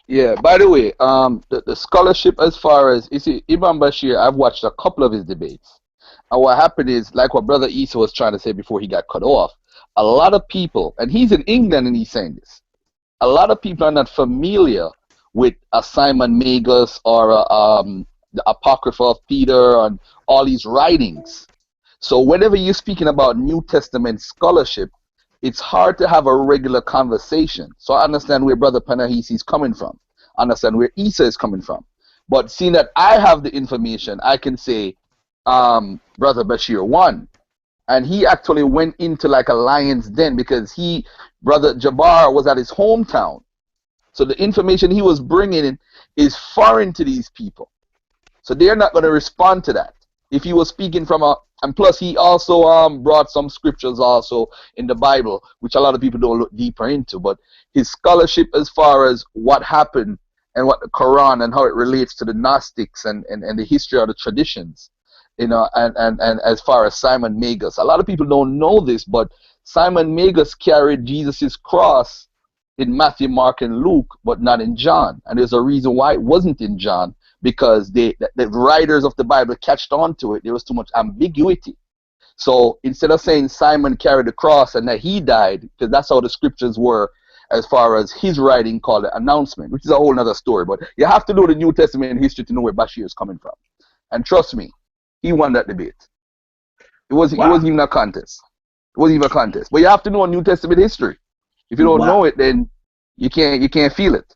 Yeah, by the way, the scholarship as far as, you see, Imam Bashir, I've watched a couple of his debates. And what happened is, like what Brother Isa was trying to say before he got cut off, a lot of people, and he's in England and he's saying this, a lot of people are not familiar with a Simon Magus or the Apocrypha of Peter and all these writings. So whenever you're speaking about New Testament scholarship, it's hard to have a regular conversation. So I understand where Brother PaNehesi is coming from. I understand where Isa is coming from. But seeing that I have the information, I can say Brother Bashir won. And he actually went into like a lion's den because Brother Gabar was at his hometown. So the information he was bringing in is foreign to these people. So they're not going to respond to that. If he was speaking from and plus he also brought some scriptures also in the Bible, which a lot of people don't look deeper into. But his scholarship as far as what happened and what the Quran and how it relates to the Gnostics and the history of the traditions, and as far as Simon Magus. A lot of people don't know this, but Simon Magus carried Jesus' cross in Matthew, Mark, and Luke, but not in John. And there's a reason why it wasn't in John, because the writers of the Bible catched on to it. There was too much ambiguity. So instead of saying Simon carried the cross and that he died, because that's how the scriptures were as far as his writing called the announcement, which is a whole other story. But you have to know the New Testament history to know where Bashir is coming from. And trust me, he won that debate. It wasn't even a contest. It wasn't even a contest. But you have to know New Testament history. If you don't know it, then you can't feel it.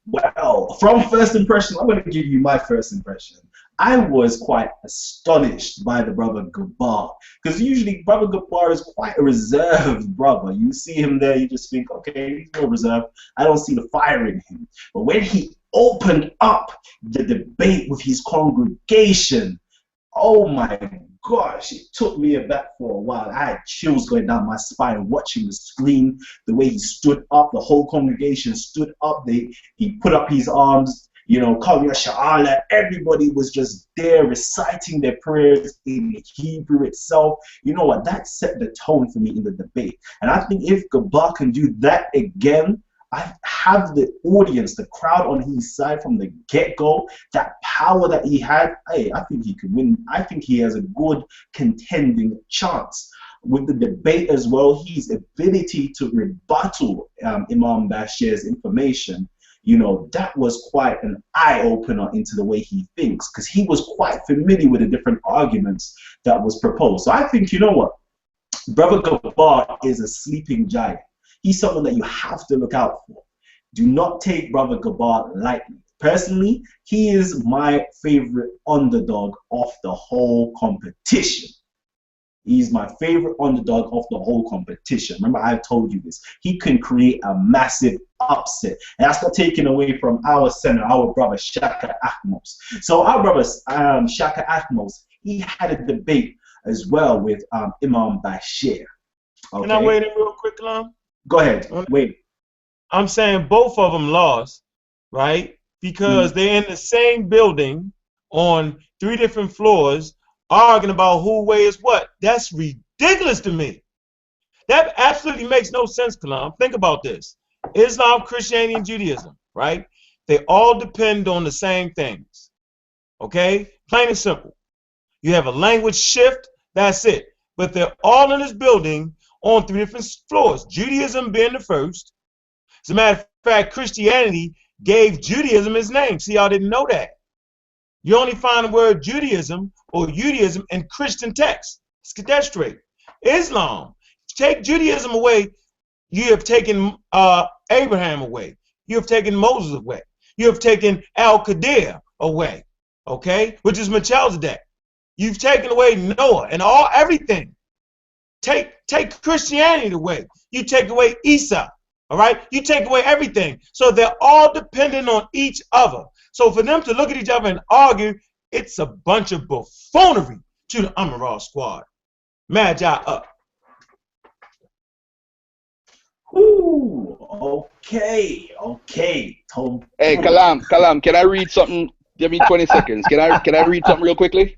Well, from first impression, I'm going to give you my first impression. I was quite astonished by the brother Gabar, because usually brother Gabar is quite a reserved brother. You see him there, you just think, okay, he's more reserved. I don't see the fire in him. But when he opened up the debate with his congregation, oh my gosh, it took me aback for a while. I had chills going down my spine watching the screen, the way he stood up, the whole congregation stood up, he put up his arms, calling Yashuvel. Everybody was just there reciting their prayers in Hebrew itself. You know what, that set the tone for me in the debate. And I think if Gabar can do that again, I have the audience, the crowd on his side from the get-go. That power that he had, hey, I think he could win. I think he has a good contending chance. With the debate as well, his ability to rebuttal Imam Bashir's information, you know, that was quite an eye-opener into the way he thinks, because he was quite familiar with the different arguments that was proposed. So I think, you know what, Brother Gabar is a sleeping giant. He's someone that you have to look out for. Do not take Brother Gabar lightly. Personally, he is my favorite underdog of the whole competition. He's my favorite underdog of the whole competition. Remember, I've told you this. He can create a massive upset. And that's not taken away from our center, our brother Shakka Ahmose. So our brother Shakka Ahmose, he had a debate as well with Imam Bashir. Okay? Can I wait in real quick, Kalam? Go ahead. Wait. I'm saying both of them lost, right? Because they're in the same building on 3 different floors arguing about who weighs what. That's ridiculous to me. That absolutely makes no sense, Kalam. Think about this. Islam, Christianity, and Judaism, right? They all depend on the same things. Okay? Plain and simple. You have a language shift, that's it. But they're all in this building on 3 different floors. Judaism being the first. As a matter of fact, Christianity gave Judaism its name. See, y'all didn't know that. You only find the word Judaism or Judaism in Christian texts. Let's get that straight. Islam. Take Judaism away, you have taken Abraham away. You have taken Moses away. You have taken Al-Qadir away, okay, which is Melchizedek. You've taken away Noah and everything. Take Christianity away. You take away Isa, all right? You take away everything. So they're all dependent on each other. So for them to look at each other and argue, it's a bunch of buffoonery to the Amaral squad. Magi up. Ooh, okay. Tom. Hey, Kalam, can I read something? Give me 20 seconds. Can I read something real quickly?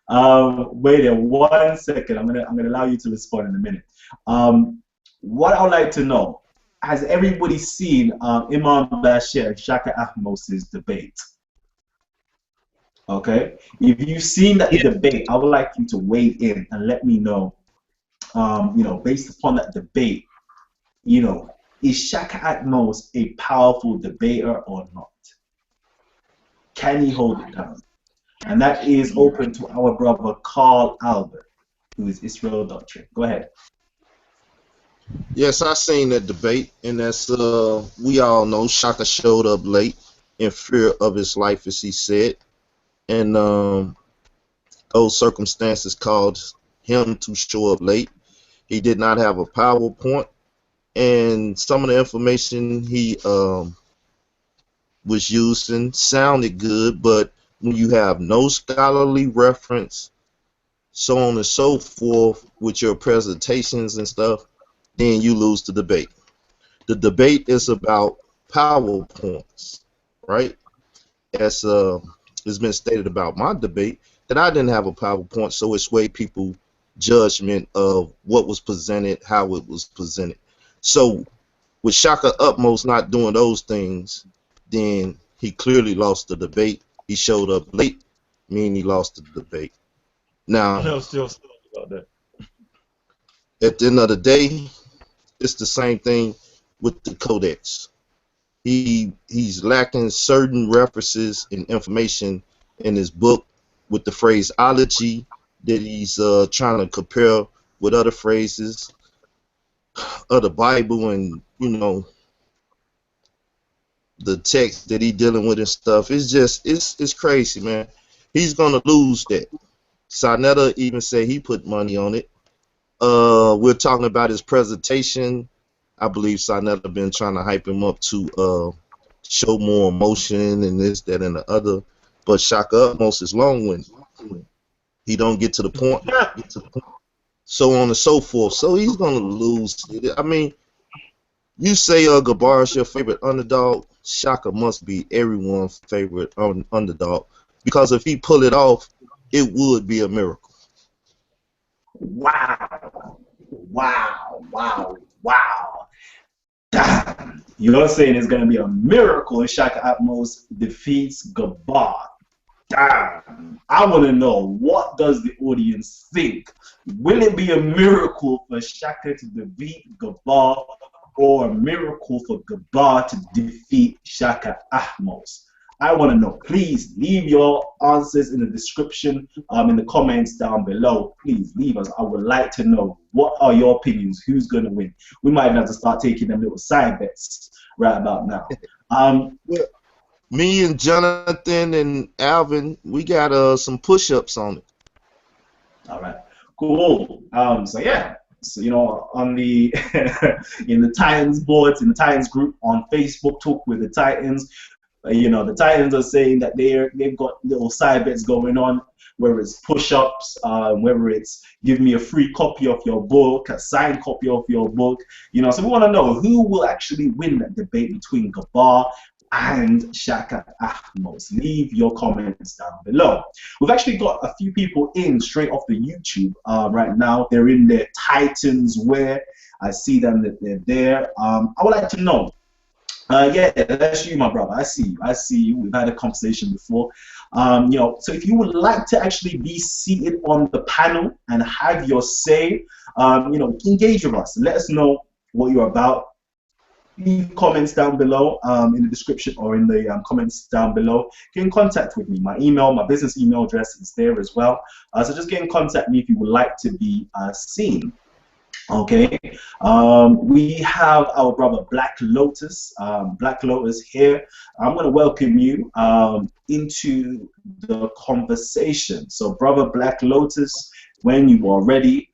Wait there 1 second. I'm gonna allow you to respond in a minute. What I would like to know, has everybody seen Imam Bashir and Shakka Ahmose's debate? Okay, if you've seen that debate, I would like you to weigh in and let me know. You know, based upon that debate, you know, is Shakka Ahmose a powerful debater or not? Can he hold it down? And that is open to our brother Carl Albert, who is Israel Doctrine. Go ahead. Yes, I seen that debate, and that's we all know Shakka showed up late in fear of his life, as he said, and those circumstances caused him to show up late. He did not have a PowerPoint, and some of the information he was using sounded good, but when you have no scholarly reference, so on and so forth, with your presentations and stuff, then you lose the debate. The debate is about PowerPoints, right? As has been stated about my debate, that I didn't have a PowerPoint, so it swayed people's judgment of what was presented, how it was presented. So with Shakka Ahmose not doing those things, then he clearly lost the debate. He showed up late, meaning he lost the debate. Now, No, still about that. at the end of the day, it's the same thing with the codex. He's lacking certain references and information in his book with the phraseology that he's trying to compare with other phrases of the Bible, and you know, the text that he's dealing with and stuff. It's just it's crazy, man. He's gonna lose that. Sarnetta even said he put money on it. We're talking about his presentation. I believe Sarnetta been trying to hype him up to show more emotion and this, that, and the other. But Shakka Ahmose is long-winded. He don't get to the point. So on and so forth. So he's gonna lose. I mean, you say Gabar is your favorite underdog. Shakka must be everyone's favorite underdog, because if he pull it off, it would be a miracle. Wow. You're saying it's going to be a miracle if Shakka Ahmose defeats Gabar. Damn. I want to know, what does the audience think? Will it be a miracle for Shakka to defeat Gabar, or a miracle for Gabar to defeat Shakka Ahmose? I want to know. Please leave your answers in the description, in the comments down below. Please leave us. I would like to know, what are your opinions? Who's going to win? We might have to start taking them little side bets right about now. Me and Jonathan and Alvin, we got some push-ups on it. All right, cool. So yeah, so you know, on the in the Titans boards, in the Titans group on Facebook, Talk with the Titans. You know, the Titans are saying that they've got little side bets going on, whether it's push-ups, whether it's give me a free copy of your book, a signed copy of your book. You know, so we want to know who will actually win that debate between Gabar and Shakka Ahmose. Leave your comments down below. We've actually got a few people in straight off the YouTube right now. They're in their Titans wear. I see them that they're there. I would like to know. Yeah, that's you, my brother. I see you. I see you. We've had a conversation before. You know, so if you would like to actually be seated on the panel and have your say, you know, engage with us. Let us know what you're about. Leave comments down below in the description, or in the comments down below. Get in contact with me. My email, my business email address is there as well. So just get in contact with me if you would like to be seen. Okay, we have our brother Black Lotus. Black Lotus here. I'm going to welcome you into the conversation. So, brother Black Lotus, when you are ready,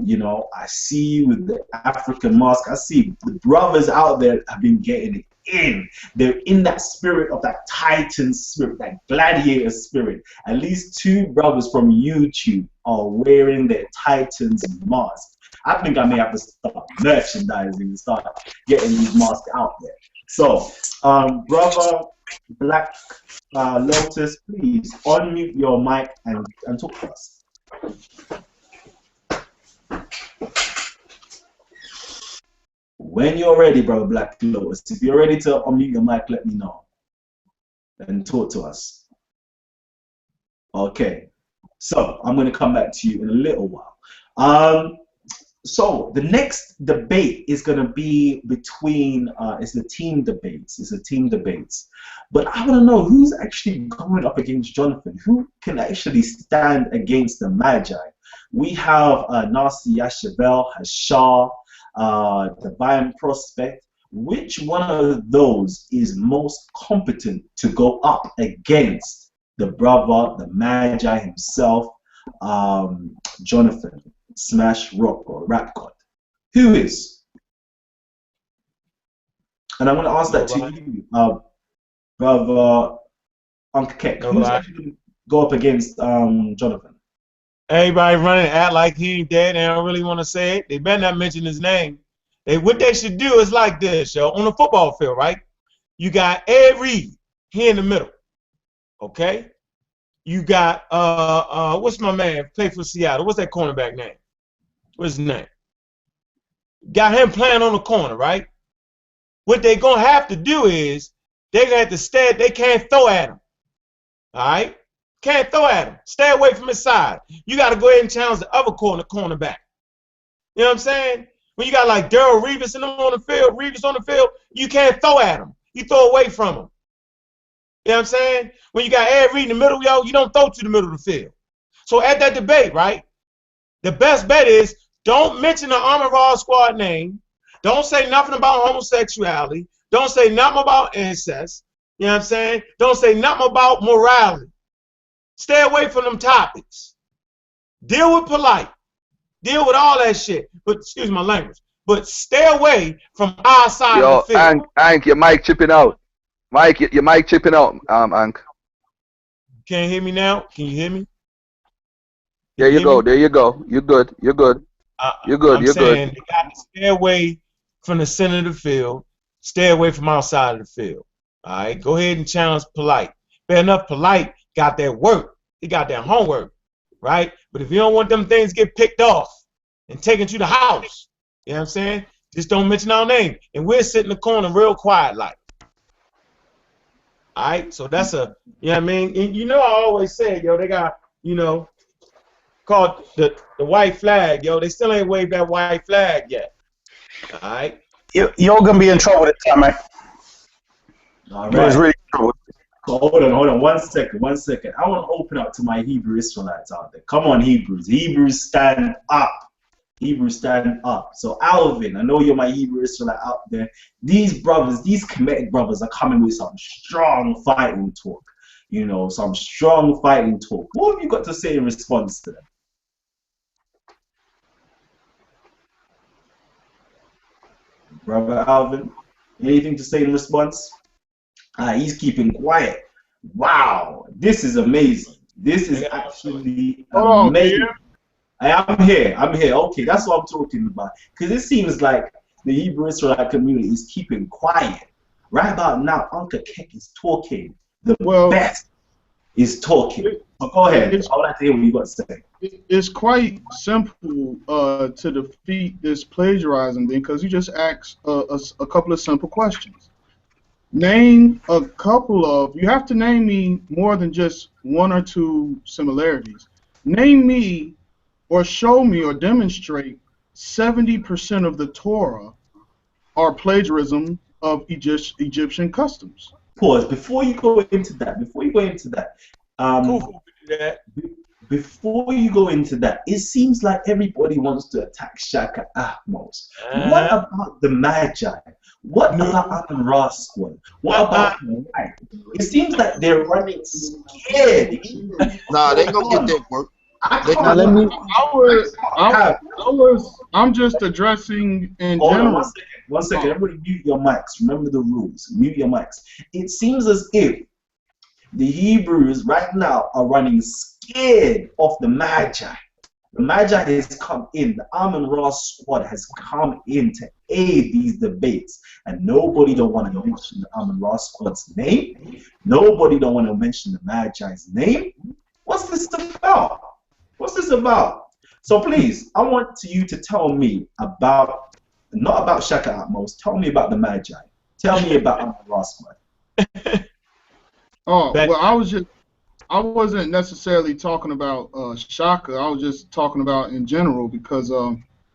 you know, I see you with the African mask. I see the brothers out there have been getting it in. They're in that spirit of that Titan spirit, that gladiator spirit. At least 2 brothers from YouTube are wearing their Titans mask. I think I may have to start merchandising and start getting these masks out there. So, brother Black Lotus, please unmute your mic and talk to us. When you're ready, brother Black Lotus, if you're ready to unmute your mic, let me know and talk to us. Okay, so I'm going to come back to you in a little while. So the next debate is going to be between, it's the team debates. It's a team debates. But I want to know who's actually going up against Jonathan. Who can actually stand against the Magi? We have Nasi, Yashuvel, Hashar, Divine Prospect. Which one of those is most competent to go up against the brother, the Magi himself, Jonathan? Smash Rock or Rap God? Who is? And I'm going to ask that to you, brother Ankhakek. Who's actually going to go up against Jonathan? Everybody running act like he ain't dead. They don't really want to say it. They better not mention his name. What they should do is like this, yo. On the football field, right? You got Ed Reed here in the middle. Okay? You got what's my man? Play for Seattle. What's that cornerback name? What's his name? Got him playing on the corner, right? What they're gonna have to do is they're gonna have to stay. They can't throw at him. All right? Can't throw at him. Stay away from his side. You got to go ahead and challenge the other cornerback. You know what I'm saying? When you got like Daryl Reeves and them on the field, you can't throw at him. You throw away from him. You know what I'm saying? When you got Ed Reed in the middle, yo, you don't throw to the middle of the field. So at that debate, right, the best bet is don't mention the Armored Raw Squad name. Don't say nothing about homosexuality. Don't say nothing about incest. You know what I'm saying? Don't say nothing about morality. Stay away from them topics. Deal with Polight. Deal with all that shit. But excuse my language. But stay away from our side of the field. Ank, your mic chipping out. Mike, your mic chipping out, Ank. Can't hear me now? Can you hear me? There you go. There you go. You're good. You're good. You're good. You're good. They got to stay away from the center of the field. Stay away from outside of the field. All right? Go ahead and challenge Polight. Fair enough, Polight got that work. He got that homework, right? But if you don't want them things to get picked off and taken to the house, you know what I'm saying? Just don't mention our name. And we'll sit in the corner real quiet like. All right, so that's a, you know what I mean? And you know I always say, yo, they got, you know, called the white flag, yo. They still ain't waved that white flag yet. All right? You're going to be in trouble this time, man. All There's right. really trouble. Hold on. 1 second. I want to open up to my Hebrew Israelites out there. Come on, Hebrews. Hebrews, stand up. Hebrews, stand up. So, Alvin, I know you're my Hebrew Israelite out there. These brothers, these Kemetic brothers are coming with some strong fighting talk. You know, some strong fighting talk. What have you got to say in response to them? Brother Alvin, anything to say in response? He's keeping quiet. Wow, this is amazing. This is actually amazing. I'm here. Okay, that's what I'm talking about. Because it seems like the Hebrew Israelite community is keeping quiet. Right about now, Ankhakek is talking. The best is talking. So go ahead. I would like to hear what you got to say. It's quite simple to defeat this plagiarism thing because you just ask a couple of simple questions. Name a couple of, you have to name me more than just one or two similarities. Name me or show me or demonstrate 70% of the Torah are plagiarism of Egyptian customs. Pause. Before you go into that, Before you go into that, it seems like everybody wants to attack Shakka Ahmose. What about the Magi? What about Amon-Ra squad? What about Polight? It seems like they're running scared. Nah, they gonna get that work. I'm just addressing in Hold general. on, 1 second. Everybody mute your mics. Remember the rules. Mute your mics. It seems as if the Hebrews right now are running scared of the Magi. The Magi has come in. The Amon-Ra squad has come in to aid these debates. And nobody don't want to mention the Amon-Ra squad's name. Nobody don't want to mention the Magi's name. What's this about? What's this about? So please, I want you to tell me about, not about Shakka Ahmose, tell me about the Magi. Tell me about Amon-Ra squad. Oh, well, I wasn't necessarily talking about Shakka. I was just talking about in general because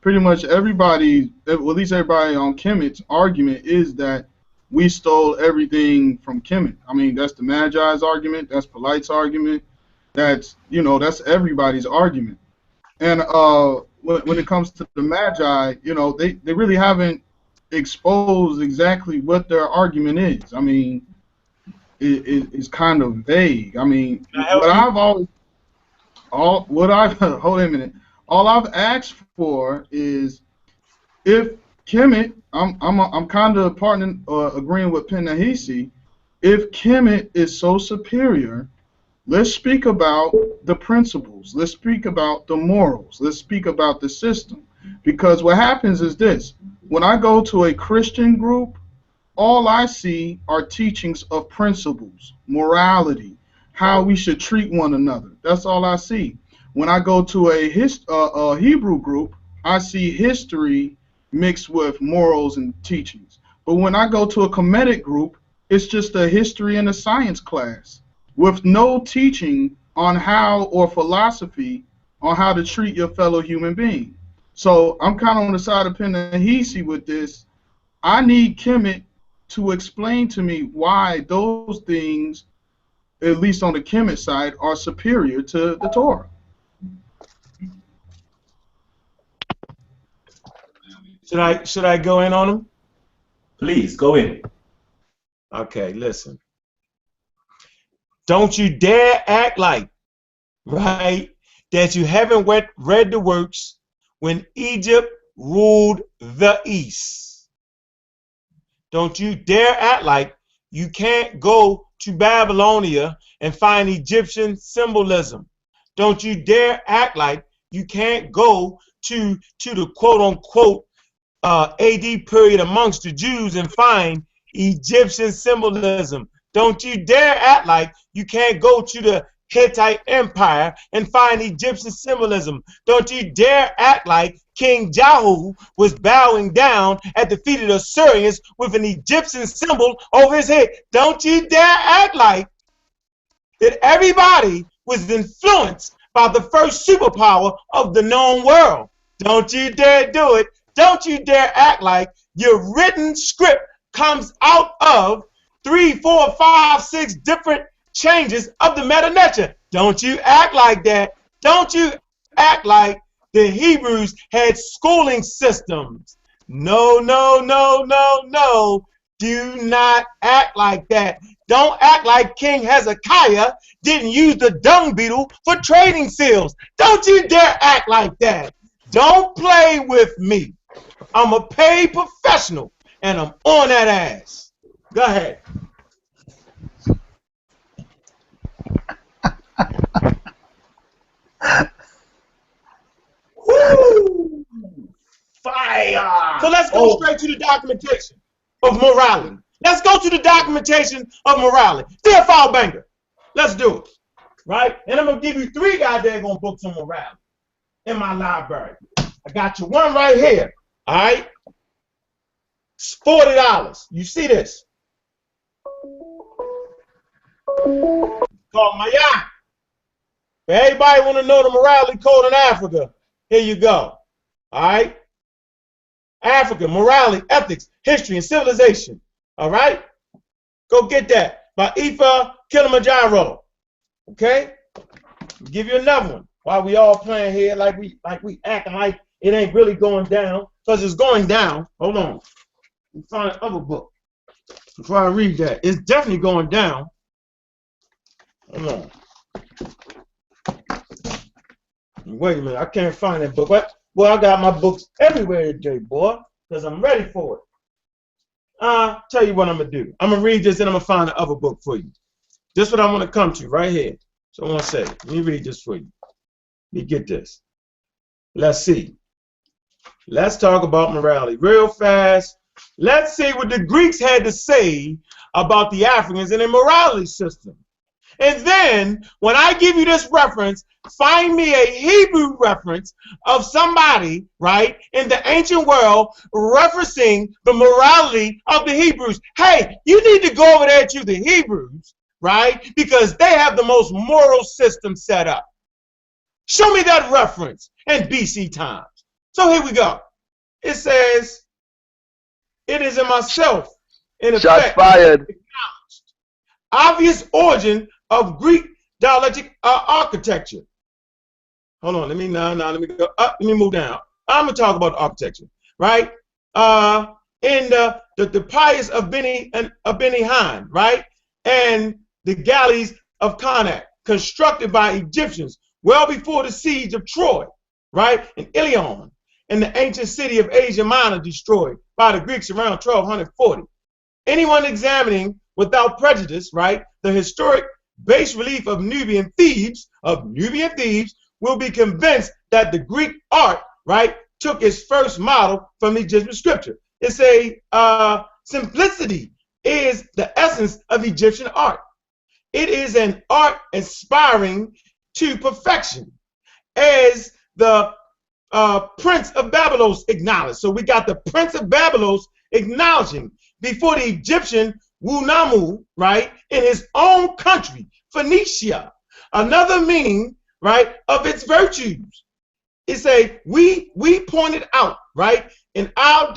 pretty much everybody, well, at least everybody on Kemet's argument is that we stole everything from Kemet. I mean, that's the Magi's argument. That's Polight's argument. That's, you know, that's everybody's argument. And when it comes to the Magi, you know, they really haven't exposed exactly what their argument is. I mean, it's kind of vague. I mean, hold on a minute. All I've asked for is if Kemet, I'm kind of agreeing with PaNehesi. If Kemet is so superior, let's speak about the principles. Let's speak about the morals. Let's speak about the system. Because what happens is this: when I go to a Christian group, all I see are teachings of principles, morality, how we should treat one another. That's all I see. When I go to a Hebrew group, I see history mixed with morals and teachings. But when I go to a Kemetic group, it's just a history and a science class with no teaching on how, or philosophy on how to treat your fellow human being. So I'm kind of on the side of PaNehesi with this. I need Kemet to explain to me why those things, at least on the Kemet side, are superior to the Torah. Should I go in on them? Please, go in. Okay, listen. Don't you dare act like, right, that you haven't read the works when Egypt ruled the East. Don't you dare act like you can't go to Babylonia and find Egyptian symbolism. Don't you dare act like you can't go to the quote-unquote AD period amongst the Jews and find Egyptian symbolism. Don't you dare act like you can't go to the Hittite Empire and find Egyptian symbolism. Don't you dare act like King Jahu was bowing down at the feet of the Assyrians with an Egyptian symbol over his head. Don't you dare act like that everybody was influenced by the first superpower of the known world. Don't you dare do it. Don't you dare act like your written script comes out of 3, 4, 5, 6 different changes of the meta nature. Don't you act like that. Don't you act like the Hebrews had schooling systems. No, no, no, no, no. Do not act like that. Don't act like King Hezekiah didn't use the dung beetle for trading fields. Don't you dare act like that. Don't play with me. I'm a paid professional, and I'm on that ass. Go ahead. Woo! Fire! So let's go straight to the documentation of morality. Let's go to the documentation of morality. Dear Foul Banger, let's do it. Right? And I'm going to give you 3 goddamn books on morality in my library. I got you one right here. All right? It's $40. You see this? Called Maya. For everybody want to know the morality code in Africa, here you go. All right? Africa, morality, ethics, history, and civilization. All right? Go get that by Ifa Kilimanjaro. Okay? I'll give you another one. While we all playing here like we acting like it ain't really going down, because it's going down. Hold on. Let me find another book before I read that. It's definitely going down. Hold on. Wait a minute, I can't find that book. Well, I got my books everywhere today, boy, because I'm ready for it. Tell you what I'm going to do. I'm going to read this and I'm going to find the other book for you. This is what I want to come to right here. So I want to say, let me read this for you. Let me get this. Let's see. Let's talk about morality real fast. Let's see what the Greeks had to say about the Africans and their morality system. And then, when I give you this reference, find me a Hebrew reference of somebody, right, in the ancient world referencing the morality of the Hebrews. Hey, you need to go over there to the Hebrews, right, because they have the most moral system set up. Show me that reference in BC times. So here we go. It says, it is in myself, in effect, Shots fired. acknowledged. Obvious origin of Greek dialectic architecture. Hold on, let me go up, let me move down. I'm gonna talk about architecture, right? In the pious of Beni Han, right? And the galleys of Karnak, constructed by Egyptians well before the siege of Troy, right? And Ilion, and the ancient city of Asia Minor destroyed by the Greeks around 1240. Anyone examining without prejudice, right, the historic bas relief of Nubian Thebes, will be convinced that the Greek art, right, took its first model from Egyptian scripture. It's a simplicity is the essence of Egyptian art. It is an art aspiring to perfection, as the Prince of Babylon acknowledged. So we got the Prince of Babylon acknowledging before the Egyptian Wunamu, right, in his own country, Phoenicia. Another meaning, right, of its virtues. It's a we pointed out, right, in our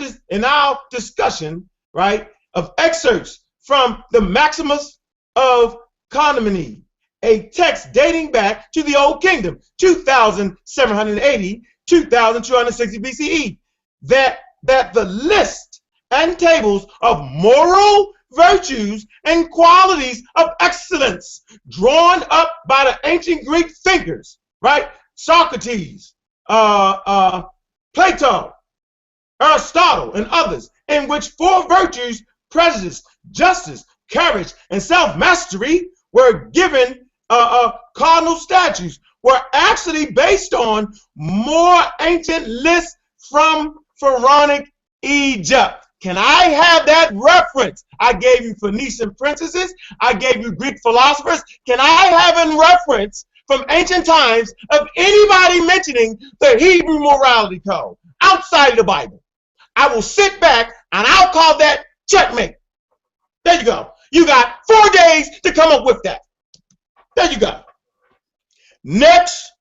discussion, right, of excerpts from the Maximus of Condomini, a text dating back to the Old Kingdom, 2780, 2260 BCE, that the list and tables of moral virtues and qualities of excellence drawn up by the ancient Greek thinkers, right? Socrates, Plato, Aristotle, and others, in which 4 virtues, prejudice, justice, courage, and self-mastery, were given cardinal statues, were actually based on more ancient lists from pharaonic Egypt. Can I have that reference? I gave you Phoenician princesses. I gave you Greek philosophers. Can I have a reference from ancient times of anybody mentioning the Hebrew morality code outside the Bible? I will sit back and I'll call that checkmate. There you go. You got 4 days to come up with that. There you go. Next.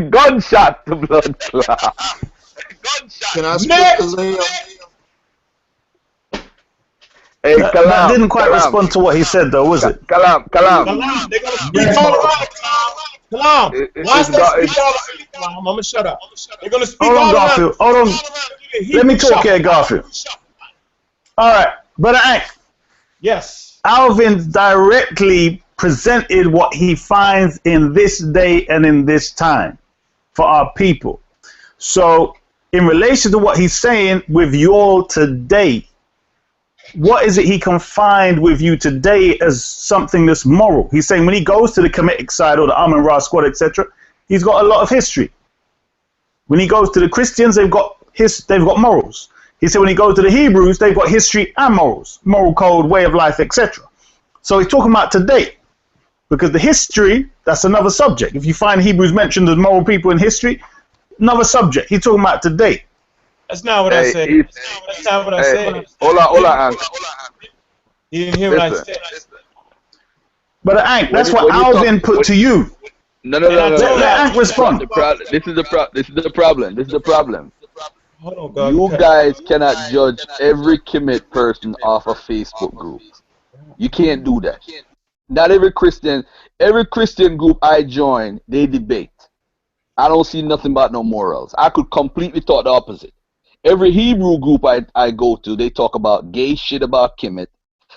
Gunshot to blood clot. Can I speak Next. to Liam? Hey, Kalam, That didn't quite Kalam, respond to what he said, though, was it? Kalam. Kalam, they're going to speak all around it, Kalam. Once they speak all around it, Kalam, I'm going to shut up. They're going to speak Hold on, all around Garfield. it. Hold on. Let me talk here, Garfield. All right. Brother Ank, Yes. Alvin directly presented what he finds in this day and in this time for our people. So, in relation to what he's saying with you all today, what is it he can find with you today as something that's moral? He's saying when he goes to the Kemetic side or the Amun-Ra squad, etc., he's got a lot of history. When he goes to the Christians, they've got morals. He said when he goes to the Hebrews, they've got history and morals, moral code, way of life, etc. So he's talking about today, because the history, that's another subject. If you find Hebrews mentioned as moral people in history, another subject. He's talking about today. That's not what I said. That's not what I said. Hola, Ank. You didn't hear what I said. But Ank, that's what when you Alvin talk- put to you. No. Let Ank respond. This is the problem. Hold on, God. You guys cannot judge every Kemet person off a Facebook group. You can't do that. Not every Christian group I join, they debate. I don't see nothing about no morals. I could completely talk the opposite. Every Hebrew group I go to, they talk about gay shit about Kemet.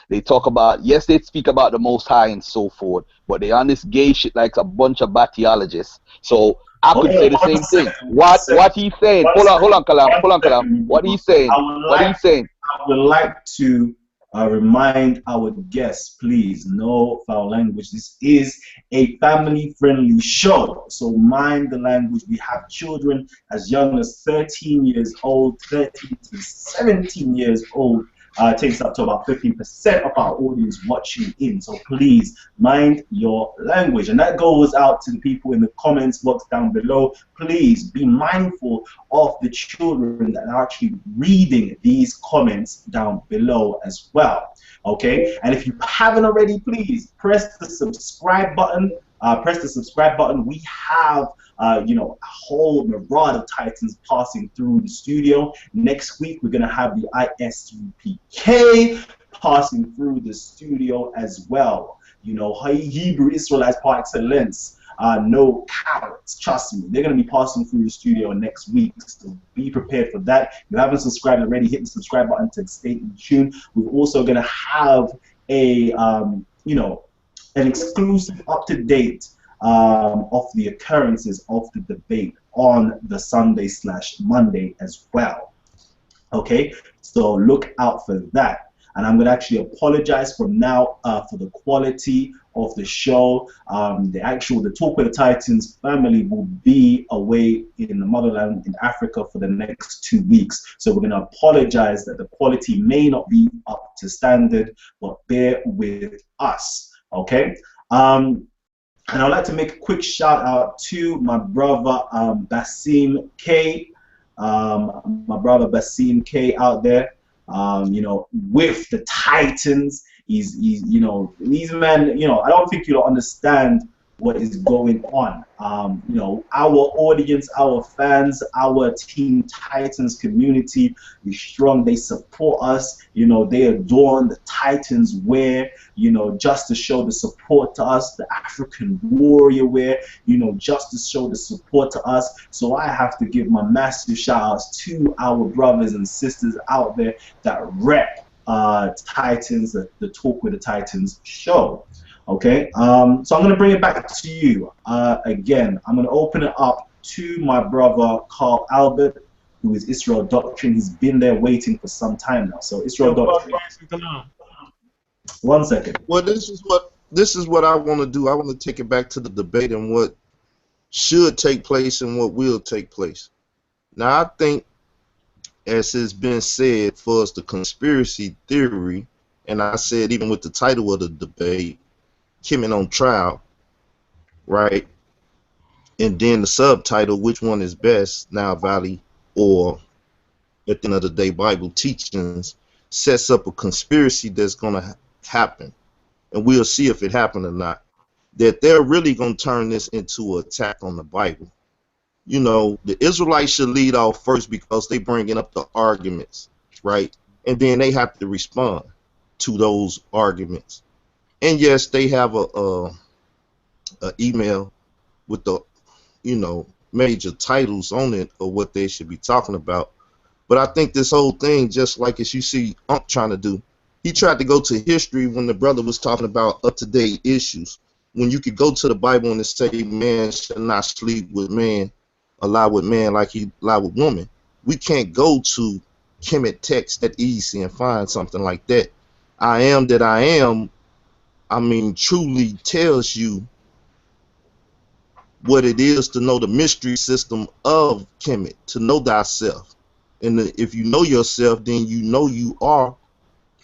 They talk about, yes, they speak about the Most High and so forth, but they on this gay shit like a bunch of batiologists. So I could say the same thing. What he's saying? Hold on, Kalam. What he's saying? I would like to remind our guests, please, no foul language. This is a family-friendly show, so mind the language. We have children as young as 13 years old, 13 to 17 years old. Takes up to about 15% of our audience watching in. So please mind your language. And that goes out to the people in the comments box down below. Please be mindful of the children that are actually reading these comments down below as well. Okay? And if you haven't already, please press the subscribe button. We have a whole myriad of Titans passing through the studio. Next week we're gonna have the ISUPK passing through the studio as well. Hebrew Israelites par excellence. No cowards, trust me. They're gonna be passing through the studio next week, so be prepared for that. If you haven't subscribed already, hit the subscribe button to stay in tune. We're also gonna have an exclusive up-to-date of the occurrences of the debate on the Sunday/Monday as well. Okay, so look out for that. And I'm going to actually apologize from now for the quality of the show. The Talk with the Titans family will be away in the motherland in Africa for the next 2 weeks. So we're going to apologize that the quality may not be up to standard, but bear with us. Okay, and I'd like to make a quick shout out to my brother Basim K, out there, with the Titans. He's these men, I don't think you'll understand what is going on. Our audience, our fans, our Team Titans community is strong. They support us. They adorn the Titans wear, just to show the support to us, the African warrior wear, just to show the support to us. So I have to give my massive shout outs to our brothers and sisters out there that rep Titans, the Talk with the Titans show. Okay, so I'm going to bring it back to you again. I'm going to open it up to my brother Carl Albert, who is Israel Doctrine. He's been there waiting for some time now. So Israel Doctrine. 1 second. Well, this is what I want to do. I want to take it back to the debate and what should take place and what will take place. Now, I think as has been said, for us the conspiracy theory, and I said even with the title of the debate, Kemet on trial, right? And then the subtitle, which one is best, Now Valley or at the end of the day, Bible teachings, sets up a conspiracy that's going to happen. And we'll see if it happened or not. That they're really going to turn this into an attack on the Bible. You know, the Israelites should lead off first because they bringing up the arguments, right? And then they have to respond to those arguments. And yes, they have a email with the, you know, major titles on it of what they should be talking about. But I think this whole thing, just like as you see Unc trying to do, he tried to go to history when the brother was talking about up-to-date issues. When you could go to the Bible and say, man shall not sleep with man, or lie with man like he lie with woman. We can't go to Kemet text that easy and find something like that. I am that I am, I mean, truly tells you what it is to know the mystery system of Kemet, to know thyself. And if you know yourself, then you know you are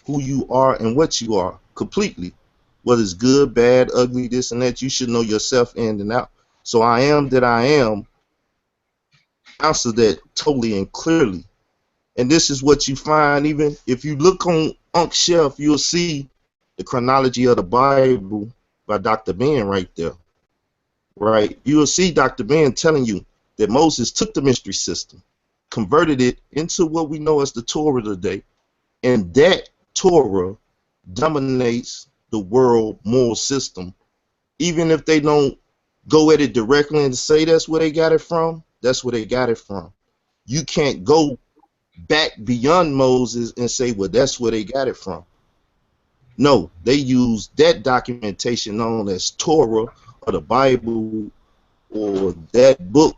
who you are and what you are completely. Whether it's good, bad, ugly, this and that, you should know yourself in and out. So I am that I am, answer that totally and clearly. And this is what you find, even if you look on Unc's shelf, you'll see the chronology of the Bible by Dr. Ben right there. Right? You'll see Dr. Ben telling you that Moses took the mystery system, converted it into what we know as the Torah today, and that Torah dominates the world moral system. Even if they don't go at it directly and say that's where they got it from, that's where they got it from. You can't go back beyond Moses and say, well, that's where they got it from. No, they use that documentation known as Torah or the Bible or that book,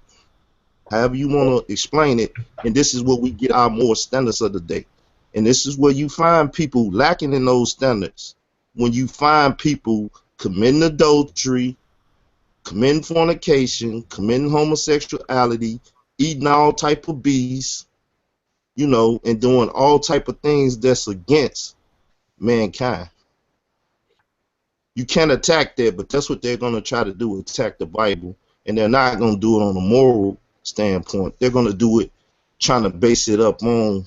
however you want to explain it, and this is where we get our moral standards of the day. And this is where you find people lacking in those standards. When you find people committing adultery, committing fornication, committing homosexuality, eating all type of beasts, you know, and doing all type of things that's against mankind. You can't attack that, but that's what they're going to try to do, attack the Bible. And they're not going to do it on a moral standpoint. They're going to do it trying to base it up on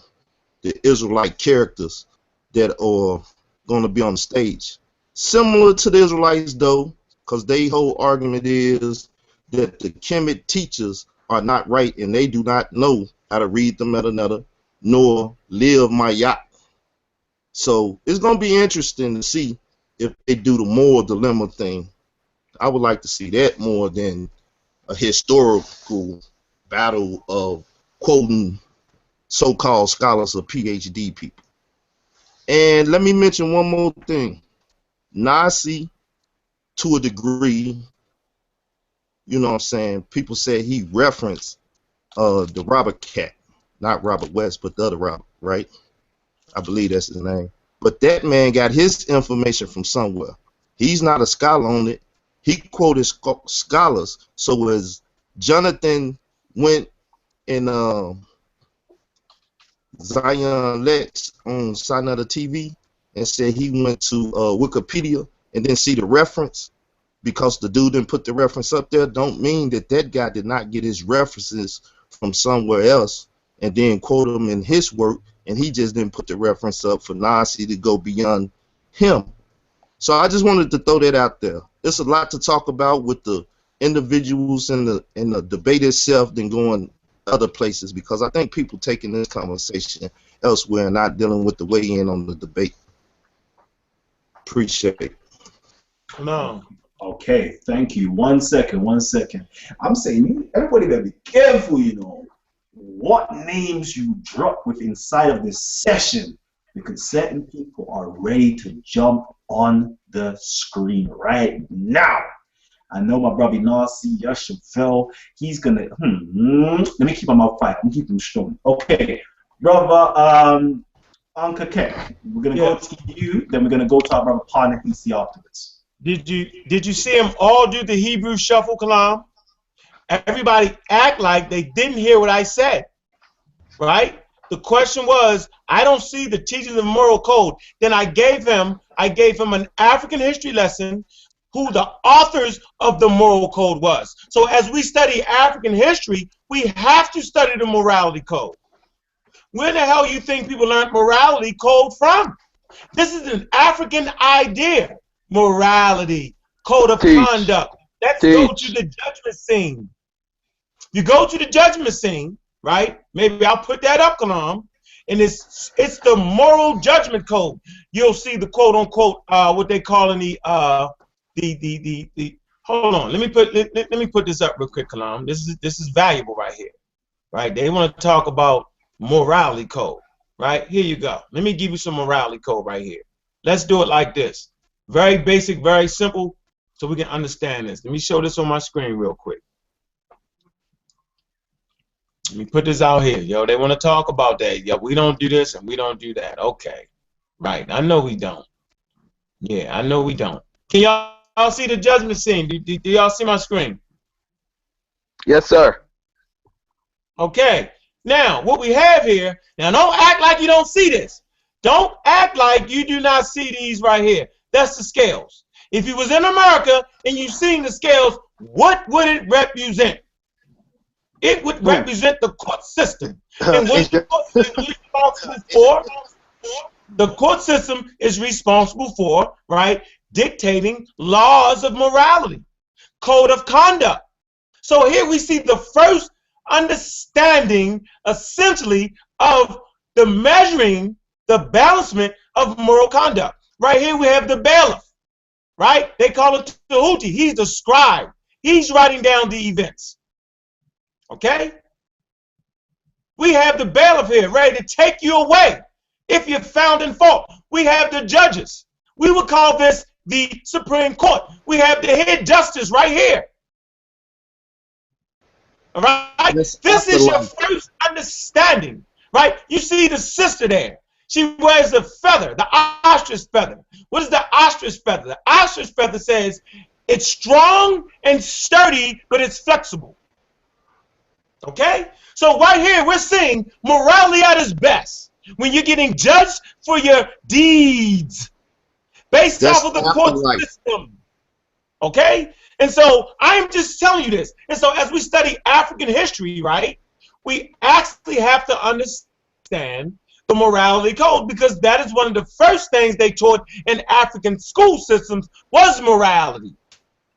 the Israelite characters that are going to be on the stage. Similar to the Israelites, though, because their whole argument is that the Kemet teachers are not right and they do not know how to read the metanoia nor live Mayat. So it's going to be interesting to see if they do the moral dilemma thing. I would like to see that more than a historical battle of quoting so-called scholars or PhD people. And let me mention one more thing. Nasi, to a degree, you know what I'm saying, people said he referenced the Robert Cat, not Robert West, but the other Robert, right? I believe that's his name. But that man got his information from somewhere. He's not a scholar on it. He quoted scholars. So as Jonathan went in Zion Lexx on Sinetta TV and said he went to Wikipedia and didn't see the reference because the dude didn't put the reference up there, don't mean that that guy did not get his references from somewhere else and then quote them in his work, and he just didn't put the reference up for Nasi to go beyond him. So I just wanted to throw that out there. There's a lot to talk about with the individuals and the debate itself than going other places, because I think people taking this conversation elsewhere and not dealing with the weigh-in on the debate. Appreciate it. No. Okay, thank you. 1 second, 1 second. I'm saying everybody better be careful, you know, what names you drop with inside of this session, because certain people are ready to jump on the screen right now. I know my brother Nasi, Yashuvel, he's gonna, let me keep my mouth quiet. I'm keeping him strong. Okay, brother Ankhakek, we're gonna go to you, then we're gonna go to our brother PaNehesi afterwards. Did you see them all do the Hebrew shuffle, Kalam? Everybody act like they didn't hear what I said, right? The question was, I don't see the teachings of moral code. Then I gave him an African history lesson who the authors of the moral code was. So as we study African history, we have to study the morality code. Where the hell you think people learned morality code from? This is an African idea. Morality, code of conduct. Let's go to the judgment scene. You go to the judgment scene, right? Maybe I'll put that up, Kalam, and it's the moral judgment code. You'll see the quote unquote what they call in the hold on. Let me put this up real quick, Kalam. This is valuable right here, right? They want to talk about morality code, right? Here you go. Let me give you some morality code right here. Let's do it like this. Very basic, very simple, so we can understand this. Let me show this on my screen real quick. Let me put this out here. Yo, they want to talk about that. Yo, we don't do this and we don't do that. Okay. Right. I know we don't. Yeah, I know we don't. Can y'all see the judgment scene? Do y'all see my screen? Yes, sir. Okay. Now, what we have here, now don't act like you don't see this. Don't act like you do not see these right here. That's the scales. If you was in America and you seen the scales, what would it represent? It would represent the court system. And what the court system is responsible for, the court system is responsible for, right, dictating laws of morality, code of conduct. So here we see the first understanding, essentially, of the measuring, the balancement of moral conduct. Right here we have the bailiff, right? They call it the Houthi. He's the scribe. He's writing down the events. Okay? We have the bailiff here ready to take you away if you're found in fault. We have the judges. We would call this the Supreme Court. We have the head justice right here. All right? This is your first understanding, right? You see the sister there. She wears a feather, the ostrich feather. What is the ostrich feather? The ostrich feather says it's strong and sturdy, but it's flexible. Okay? So right here, we're seeing morality at its best when you're getting judged for your deeds based off of the court system. Okay? And so I'm just telling you this. And so as we study African history, right, we actually have to understand the morality code, because that is one of the first things they taught in African school systems was morality.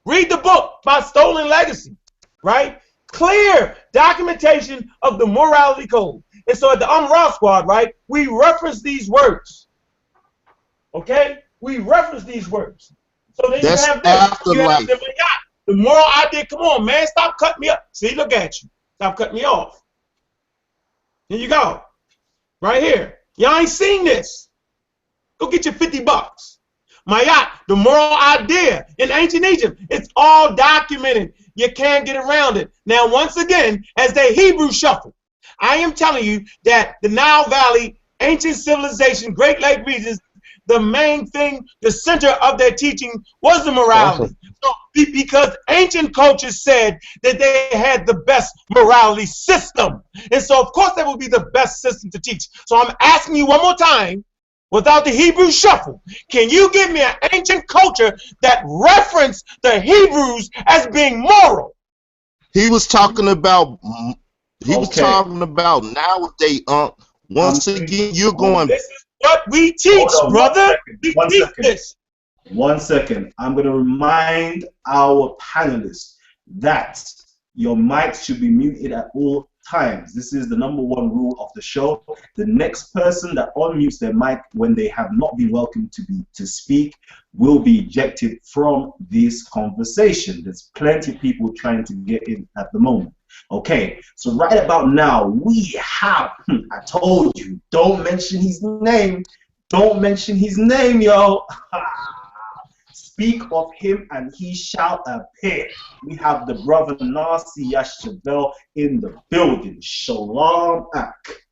Read the book by Stolen Legacy, right? Clear documentation of the morality code. And so at the Raw Squad, right, we reference these words. Okay? We reference these words. So then you have this. You have the moral idea. Come on, man. Stop cutting me up. See, look at you. Stop cutting me off. Here you go. Right here. Y'all ain't seen this. Go get your 50 bucks. Mayat, the moral idea in ancient Egypt. It's all documented. You can't get around it. Now, once again, as the Hebrew shuffle, I am telling you that the Nile Valley, ancient civilization, Great Lake regions, the main thing, the center of their teaching was the morality. Awesome. So, because ancient cultures said that they had the best morality system. And so, of course, that would be the best system to teach. So I'm asking you one more time, without the Hebrew shuffle, can you give me an ancient culture that referenced the Hebrews as being moral? He was talking about, nowadays, once again, you're going. This is what we teach, brother. We teach this. 1 second. I'm going to remind our panelists that your mics should be muted at all times. This is the #1 rule of the show. The next person that unmutes their mic when they have not been welcomed to speak will be ejected from this conversation. There's plenty of people trying to get in at the moment. Okay, so right about now, we have, I told you, don't mention his name. Don't mention his name, yo. Speak of him and he shall appear. We have the brother Nasi Yashuvel in the building. Shalom, Ak.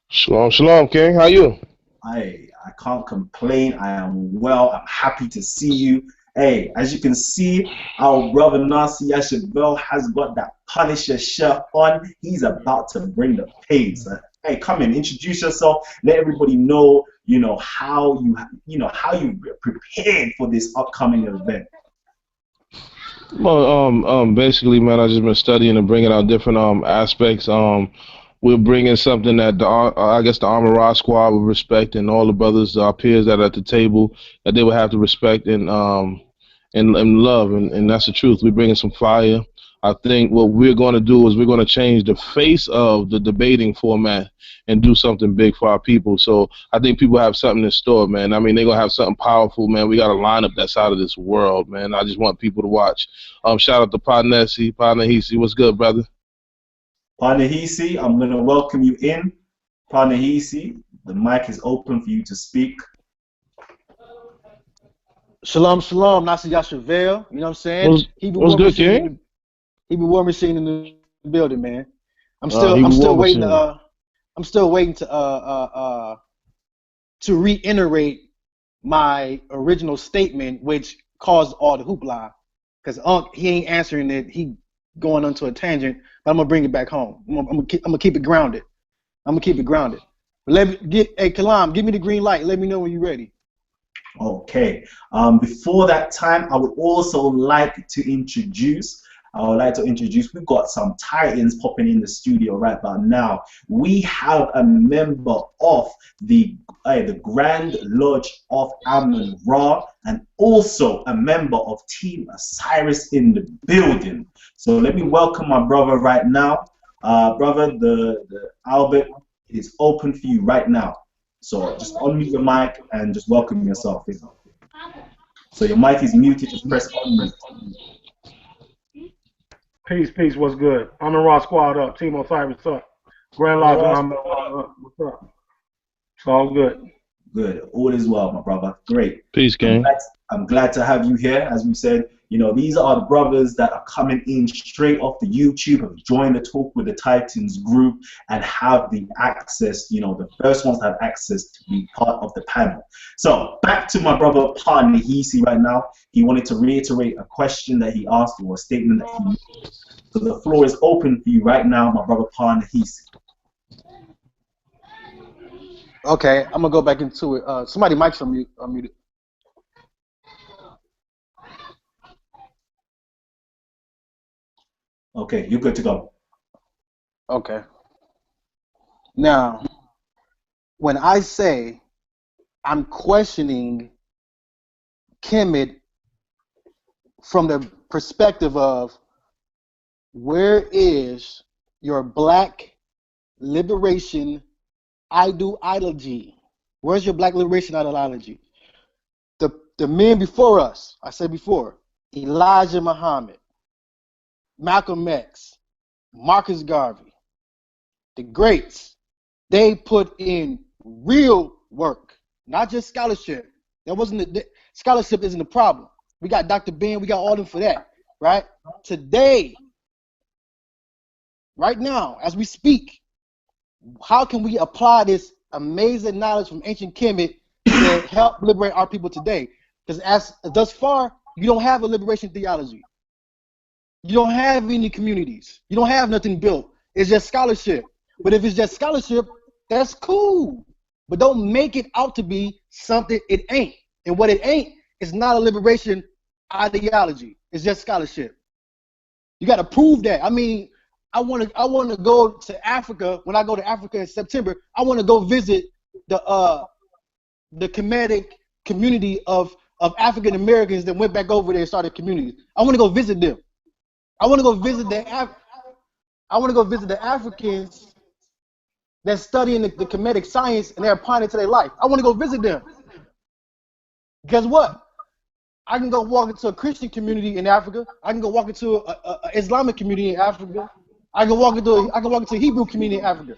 Shalom, shalom, King. How you? I can't complain. I am well. I'm happy to see you. Hey, as you can see, our brother Nasi Yashuvel has got that Punisher shirt on. He's about to bring the pace. Hey, come in, introduce yourself. Let everybody know, how you prepared for this upcoming event. Well, basically, man, I've just been studying and bringing out different aspects. We're bringing something that I guess the Armor Rod Squad would respect, and all the brothers, our peers that are at the table, that they would have to respect and love, and that's the truth. We're bringing some fire. I think what we're going to do is we're going to change the face of the debating format and do something big for our people. So I think people have something in store, man. I mean, they're going to have something powerful, man. We got a lineup that's out of this world, man. I just want people to watch. Shout out to PaNehesi. What's good, brother? PaNehesi, I'm going to welcome you in. PaNehesi, the mic is open for you to speak. Shalom, shalom, Nasi Yashuvel. You know what I'm saying? What's good, King? He be war machine in the building, man. I'm still waiting to reiterate my original statement, which caused all the hoopla, because he ain't answering it. He going onto a tangent, but I'm gonna bring it back home. I'm gonna keep it grounded. But hey, Kalam, give me the green light. Let me know when you're ready. Okay. Before that time, I would also like to introduce. We've got some Titans popping in the studio right about now. We have a member of the Grand Lodge of Amun-Ra, and also a member of Team Osiris in the building. So let me welcome my brother right now. Brother, the Albert is open for you right now. So just unmute your mic and just welcome yourself. So your mic is muted, just press unmute. Peace, what's good? I'm in Raw Squad up, Team Osiris up. Grand Lodge, what's up? It's all good. Good, all is well, my brother. Great. Peace, gang. I'm glad to have you here. As we said, these are the brothers that are coming in straight off the YouTube, have joined the Talk with the Titans group, and have the access, the first ones to have access to be part of the panel. So back to my brother PaNehesi right now. He wanted to reiterate a question that he asked, or a statement that he made. So the floor is open for you right now, my brother PaNehesi. Okay, I'm gonna go back into it. Somebody mic's unmuted. Okay, you're good to go. Okay. Now, when I say I'm questioning Kemet from the perspective of where is your black liberation ideology? Where's your black liberation ideology? The men before us, I said before, Elijah Muhammad, Malcolm X, Marcus Garvey, the greats, they put in real work, not just scholarship. Scholarship isn't the problem. We got Dr. Ben, we got all them for that, right? Today, right now, as we speak, how can we apply this amazing knowledge from ancient Kemet to help liberate our people today? Because thus far, you don't have a liberation theology. You don't have any communities. You don't have nothing built. It's just scholarship. But if it's just scholarship, that's cool. But don't make it out to be something it ain't. And what it ain't is not a liberation ideology. It's just scholarship. You got to prove that. I mean, I want to go to Africa. When I go to Africa in September, I want to go visit the Kemetic community of African Americans that went back over there and started communities. I want to go visit them. I want to go visit the Africans that's studying the Kemetic science and they're applying it to their life. I want to go visit them. Guess what? I can go walk into a Christian community in Africa. I can go walk into a Islamic community in Africa. I can walk into a Hebrew community in Africa.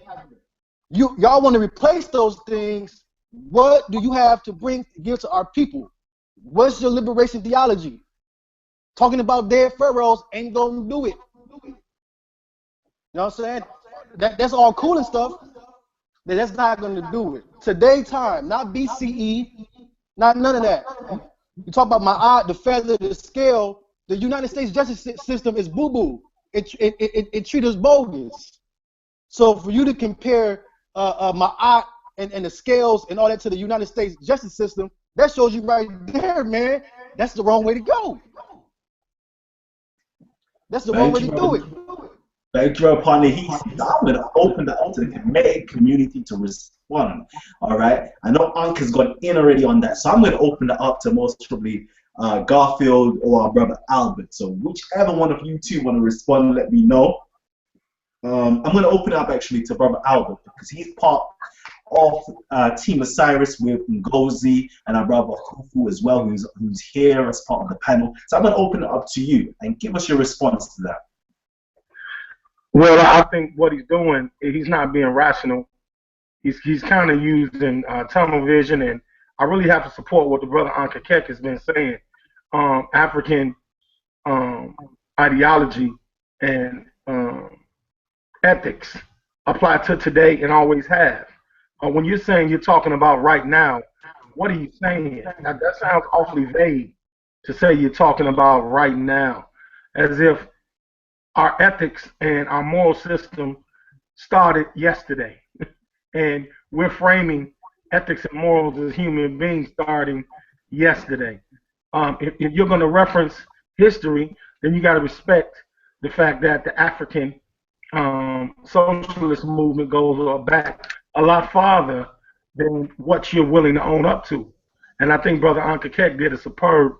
Y'all want to replace those things. What do you have to give to our people? What's your liberation theology? Talking about dead pharaohs ain't gonna do it. You know what I'm saying? That's all cool and stuff, but that's not gonna do it. Today time, not BCE, not none of that. You talk about my eye, the feather, the scale. The United States justice system is boo-boo. It treats us bogus. So for you to compare my eye and the scales and all that to the United States justice system, that shows you right there, man. That's the wrong way to go. That's the wrong way to do it. Thank you, PaNehesi. I'm going to open that up to the Kemetic community to respond. All right. I know Ankh has gone in already on that, so I'm going to open that up to most probably Garfield or our brother Albert. So whichever one of you two want to respond, let me know. I'm going to open it up actually to brother Albert because he's part of Team Osiris with Ngozi and our brother Kufu as well, who's here as part of the panel. So I'm going to open it up to you and give us your response to that. Well, I think what he's doing, he's not being rational. He's kind of using tunnel vision, and I really have to support what the brother Ankhakek has been saying. African ideology and ethics apply to today and always have. When you're saying you're talking about right now, what are you saying? Now, that sounds awfully vague to say you're talking about right now, as if our ethics and our moral system started yesterday. And we're framing ethics and morals as human beings starting yesterday. If you're going to reference history, then you got to respect the fact that the African socialist movement goes back a lot farther than what you're willing to own up to. And I think Brother Ankhakek did a superb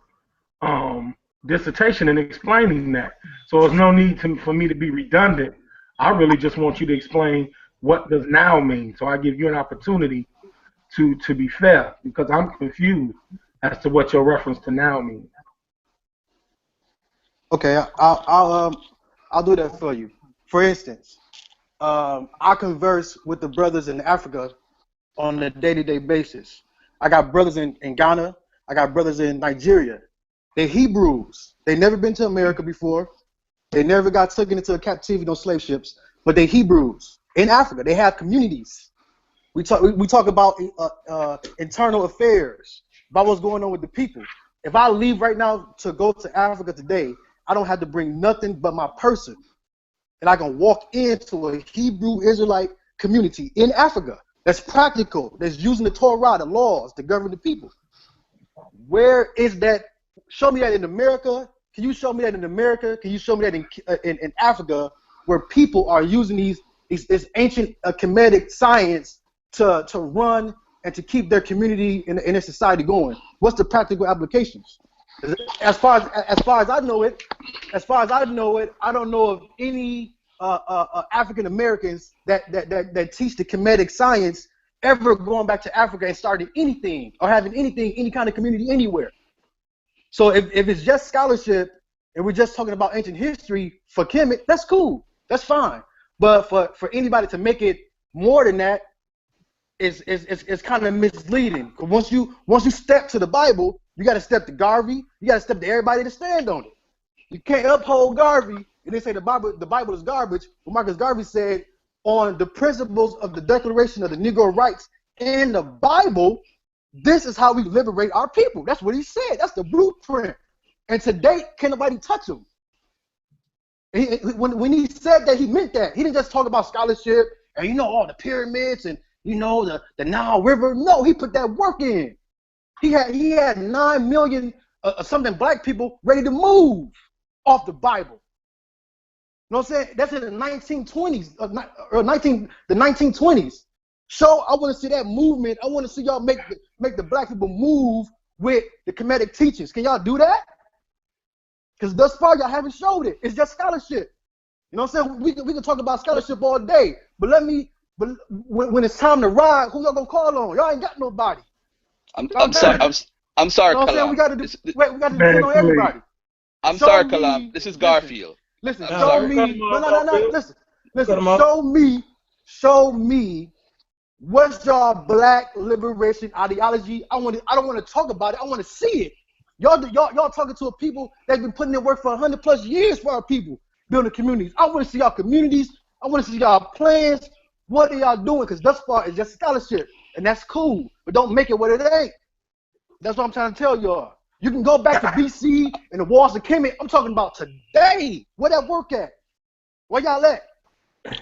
dissertation in explaining that. So there's no need for me to be redundant. I really just want you to explain what does now mean. So I give you an opportunity to be fair, because I'm confused as to what your reference to now means. Okay, I'll do that for you. For instance, I converse with the brothers in Africa on a day-to-day basis. I got brothers in Ghana. I got brothers in Nigeria. They're Hebrews. They never been to America before. They never got taken into captivity on slave ships, but they're Hebrews. In Africa, they have communities. We talk about internal affairs, about what's going on with the people. If I leave right now to go to Africa today, I don't have to bring nothing but my person. And I can walk into a Hebrew Israelite community in Africa that's practical, that's using the Torah, the laws to govern the people. Where is that? Show me that in America. Can you show me that in America? Can you show me that in Africa, where people are using this ancient Kemetic science to run and to keep their community and their society going? What's the practical applications? As far as I know it, I don't know of any African Americans that teach the Kemetic science ever going back to Africa and starting anything or having anything, any kind of community anywhere. So if it's just scholarship and we're just talking about ancient history for Kemet, that's cool, that's fine. But for anybody to make it more than that, it's kind of misleading. Once you step to the Bible, you got to step to Garvey. You got to step to everybody to stand on it. You can't uphold Garvey and they say the Bible is garbage. But Marcus Garvey said on the principles of the Declaration of the Negro Rights in the Bible, this is how we liberate our people. That's what he said. That's the blueprint. And to date, can't nobody touch him. When he said that, he meant that. He didn't just talk about scholarship and all the pyramids and the Nile River. No, he put that work in. He had 9 million something black people ready to move off the Bible. You know what I'm saying? That's in the 1920s, the 1920s. So I want to see that movement. I want to see y'all make the black people move with the Kemetic teachings. Can y'all do that? Because thus far y'all haven't showed it. It's just scholarship. You know what I'm saying? We can talk about scholarship all day, but when it's time to ride, who y'all gonna call on? Y'all ain't got nobody. I'm sorry, Kalam. We got to depend on everybody. I'm sorry, Kalam. This is Garfield. Listen, show me. No. Listen. Show me. What's y'all black liberation ideology? I don't want to talk about it. I want to see it. Y'all talking to a people that's been putting in work for 100+ years for our people, building communities. I want to see y'all communities. I want to see y'all plans. What are y'all doing? Because thus far it's just scholarship, and that's cool. But don't make it what it ain't. That's what I'm trying to tell y'all. You can go back to BC and the walls of Kemet. I'm talking about today. Where that work at? Where y'all at?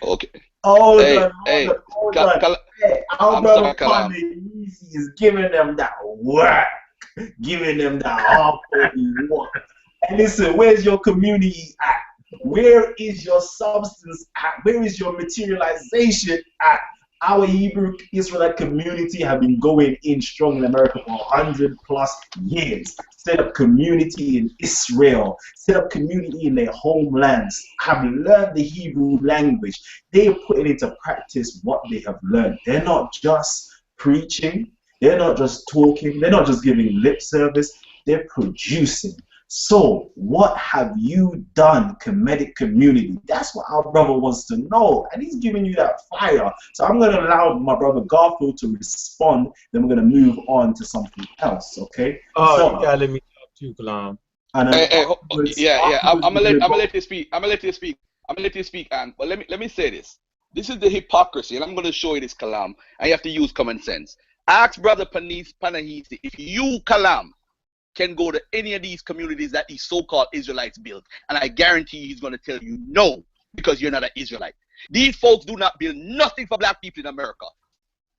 Okay. Hold Hey, on, hey, hold on. Hey, our I'm brother sorry, Kalam. PaNehesi is giving them that work, giving them that hard-body work. And listen, where's your community at? Where is your substance at? Where is your materialization at? Our Hebrew Israelite community have been going in strong in America for 100+ years. Set up community in Israel, set up community in their homelands, have learned the Hebrew language. They are putting into practice what they have learned. They're not just preaching, they're not just talking, they're not just giving lip service, they're producing. So, what have you done, Kemetic community? That's what our brother wants to know, and he's giving you that fire. So, I'm going to allow my brother Garfield to respond, then we're going to move on to something else, okay? Oh, you gotta let me talk too, Kalam. And then Yeah. I'm gonna we're let you speak. I'm gonna let you speak. And but let me say this. This is the hypocrisy, and I'm gonna show you this, Kalam. And you have to use common sense. Ask brother PaNehesi if you, Kalam, can go to any of these communities that these so-called Israelites built, and I guarantee you he's gonna tell you no, because you're not an Israelite. These folks do not build nothing for black people in America.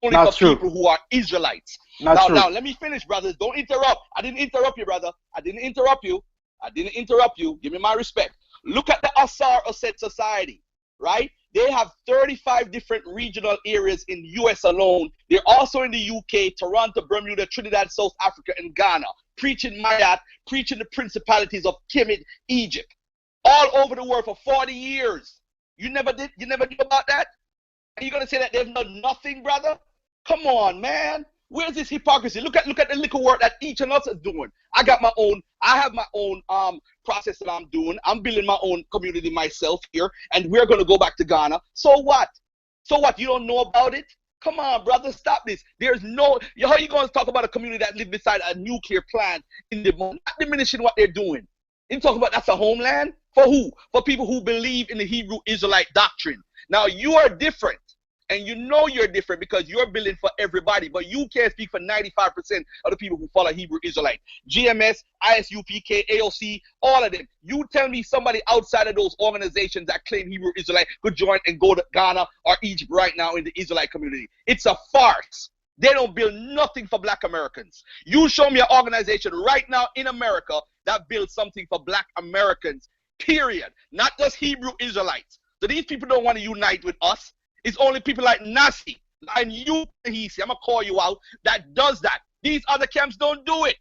Only Not for true. people who are Israelites. Not true. Now, let me finish, brothers. Don't interrupt. I didn't interrupt you, brother. I didn't interrupt you. Give me my respect. Look at the Hashar Osset Society, right? They have 35 different regional areas in US alone. They're also in the UK, Toronto, Bermuda, Trinidad, South Africa, and Ghana, preaching Mayat, preaching the principalities of Kemet, Egypt, all over the world for 40 years. You never knew about that? And you're gonna say that they've done nothing, brother? Come on, man. Where's this hypocrisy? Look at the little work that each of us is doing. I have my own process that I'm doing. I'm building my own community myself here, and we're gonna go back to Ghana. So what? You don't know about it? Come on, brother, stop this. There's no how you gonna talk about a community that live beside a nuclear plant in the moon, not diminishing what they're doing. You talk about that's a homeland? For who? For people who believe in the Hebrew Israelite doctrine. Now you are different. And you know you're different because you're building for everybody, but you can't speak for 95% of the people who follow Hebrew Israelite. GMS, ISUPK, AOC, all of them. You tell me somebody outside of those organizations that claim Hebrew Israelite could join and go to Ghana or Egypt right now in the Israelite community. It's a farce. They don't build nothing for black Americans. You show me an organization right now in America that builds something for black Americans, period. Not just Hebrew Israelites. So these people don't want to unite with us. It's only people like Nasi and you, PaNehesi, I'm going to call you out, that does that. These other camps don't do it.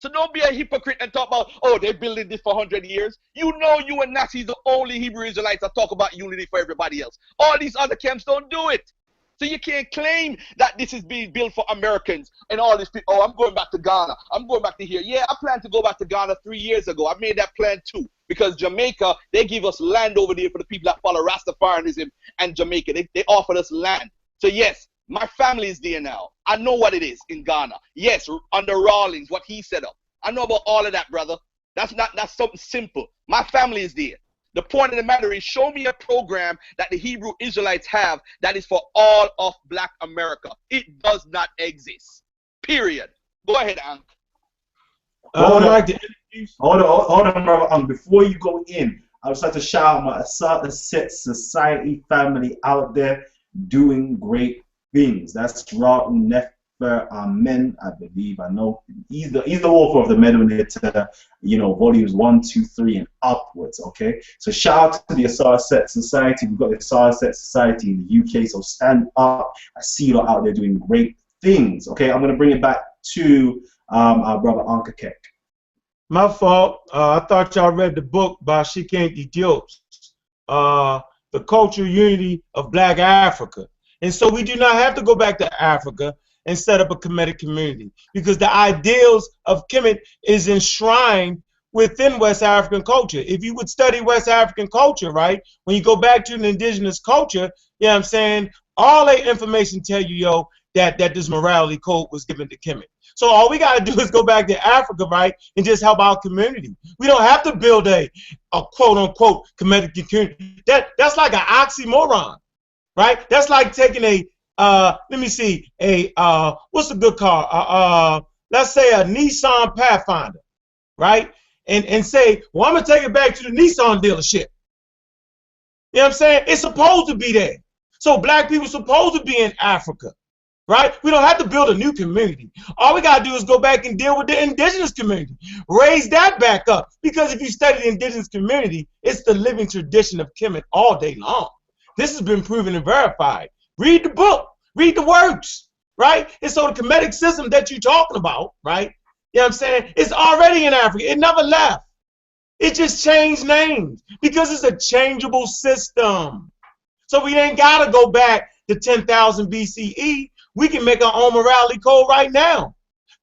So don't be a hypocrite and talk about, oh, they're building this for 100 years. You know you and Nasi is the only Hebrew Israelites that talk about unity for everybody else. All these other camps don't do it. So you can't claim that this is being built for Americans and all these people, oh, I'm going back to Ghana. I'm going back to here. Yeah, I planned to go back to Ghana 3 years ago. I made that plan too. Because Jamaica, they give us land over there for the people that follow Rastafarianism and Jamaica. They offered us land. So yes, my family is there now. I know what it is in Ghana. Yes, under Rawlings, what he set up. I know about all of that, brother. That's something simple. My family is there. The point of the matter is, show me a program that the Hebrew Israelites have that is for all of black America. It does not exist. Period. Go ahead, Ank. Hold on, brother. Before you go in, I would like to shout out my Asset Society family out there doing great things. That's Ra'u Nefer Amen, I believe. I know he's the author of the Medonator, volumes 1, 2, 3, and upwards. Okay, so shout out to the Asset Society. We've got the Asset Society in the UK, so stand up. I see you out there doing great things. Okay, I'm gonna bring it back to our brother Ankhakek. My fault. I thought y'all read the book by Shakka Diop, The Cultural Unity of Black Africa. And so we do not have to go back to Africa and set up a Kemetic community, because the ideals of Kemet is enshrined within West African culture. If you would study West African culture, right, when you go back to an indigenous culture, you know what I'm saying, all that information tell you, that this morality code was given to Kemet. So all we got to do is go back to Africa, right, and just help our community. We don't have to build a quote-unquote Kemetic community. That's like an oxymoron, right? That's like taking what's a good car? Let's say a Nissan Pathfinder, right? And say, well, I'm going to take it back to the Nissan dealership. You know what I'm saying? It's supposed to be there. So black people supposed to be in Africa, right? We don't have to build a new community. All we got to do is go back and deal with the indigenous community. Raise that back up. Because if you study the indigenous community, it's the living tradition of Kemet all day long. This has been proven and verified. Read the book. Read the works, right? And so the Kemetic system that you're talking about, right? You know what I'm saying? It's already in Africa. It never left. It just changed names because it's a changeable system. So we ain't got to go back to 10,000 BCE. We can make our own morality code right now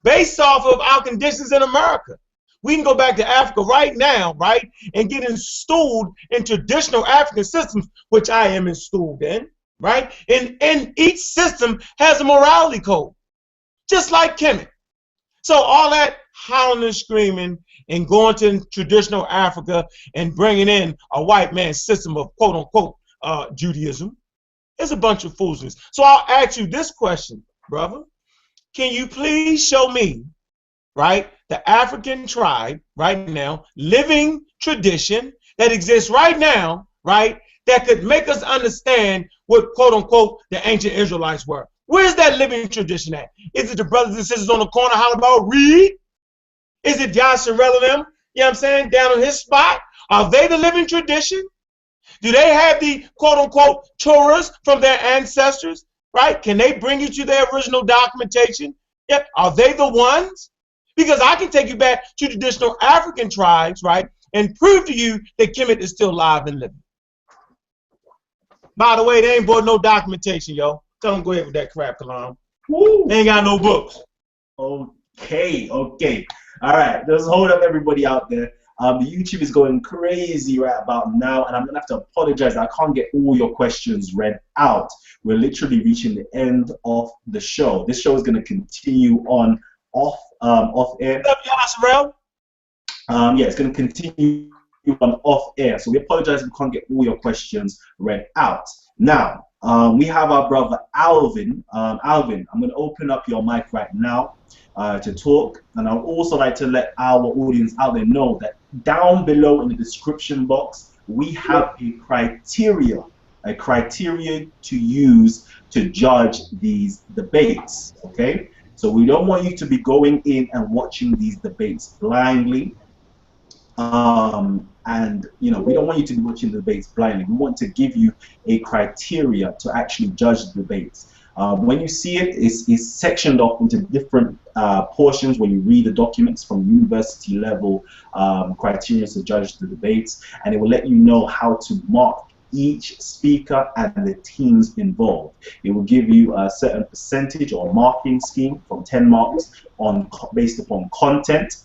based off of our conditions in America. We can go back to Africa right now, right, and get installed in traditional African systems, which I am installed in, right? And each system has a morality code, just like Kemet. So all that howling and screaming and going to traditional Africa and bringing in a white man's system of quote-unquote Judaism is a bunch of foolishness. So I'll ask you this question, brother. Can you please show me, right, the African tribe right now, living tradition that exists right now, right, that could make us understand what quote-unquote the ancient Israelites were? Where's that living tradition at? Is it the brothers and sisters on the corner hollering about read? Is it Yashuvel and them, you know what I'm saying, down on his spot? Are they the living tradition? Do they have the quote-unquote Torahs from their ancestors, right? Can they bring you to their original documentation? Yeah. Are they the ones? Because I can take you back to traditional African tribes, right, and prove to you that Kemet is still alive and living. By the way, they ain't brought no documentation, yo. Tell them go ahead with that crap, Kalam. They ain't got no books. Okay. All right. Just hold up, everybody out there. The YouTube is going crazy right about now, and I'm gonna have to apologize. I can't get all your questions read out. We're literally reaching the end of the show. This show is gonna continue on off air. What's up, Yashuvel? Yeah, it's gonna continue on off air. So we apologize if we can't get all your questions read out. Now, we have our brother Alvin. Alvin, I'm going to open up your mic right now to talk, and I'd also like to let our audience out there know that down below in the description box, we have a criteria to use to judge these debates, okay? So we don't want you to be going in and watching these debates blindly. And you know, we don't want you to be watching the debates blindly. We want to give you a criteria to actually judge the debates. When you see it, it's sectioned off into different portions when you read the documents from university level criteria to judge the debates, and it will let you know how to mark each speaker and the teams involved. It will give you a certain percentage or marking scheme from 10 marks based upon content,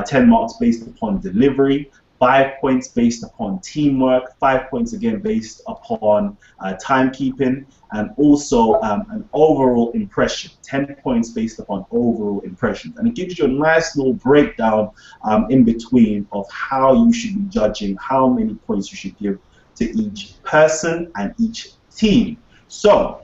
10 marks based upon delivery, 5 points based upon teamwork, 5 points again based upon timekeeping, and also an overall impression, 10 points based upon overall impressions. And it gives you a nice little breakdown in between of how you should be judging, how many points you should give to each person and each team. So,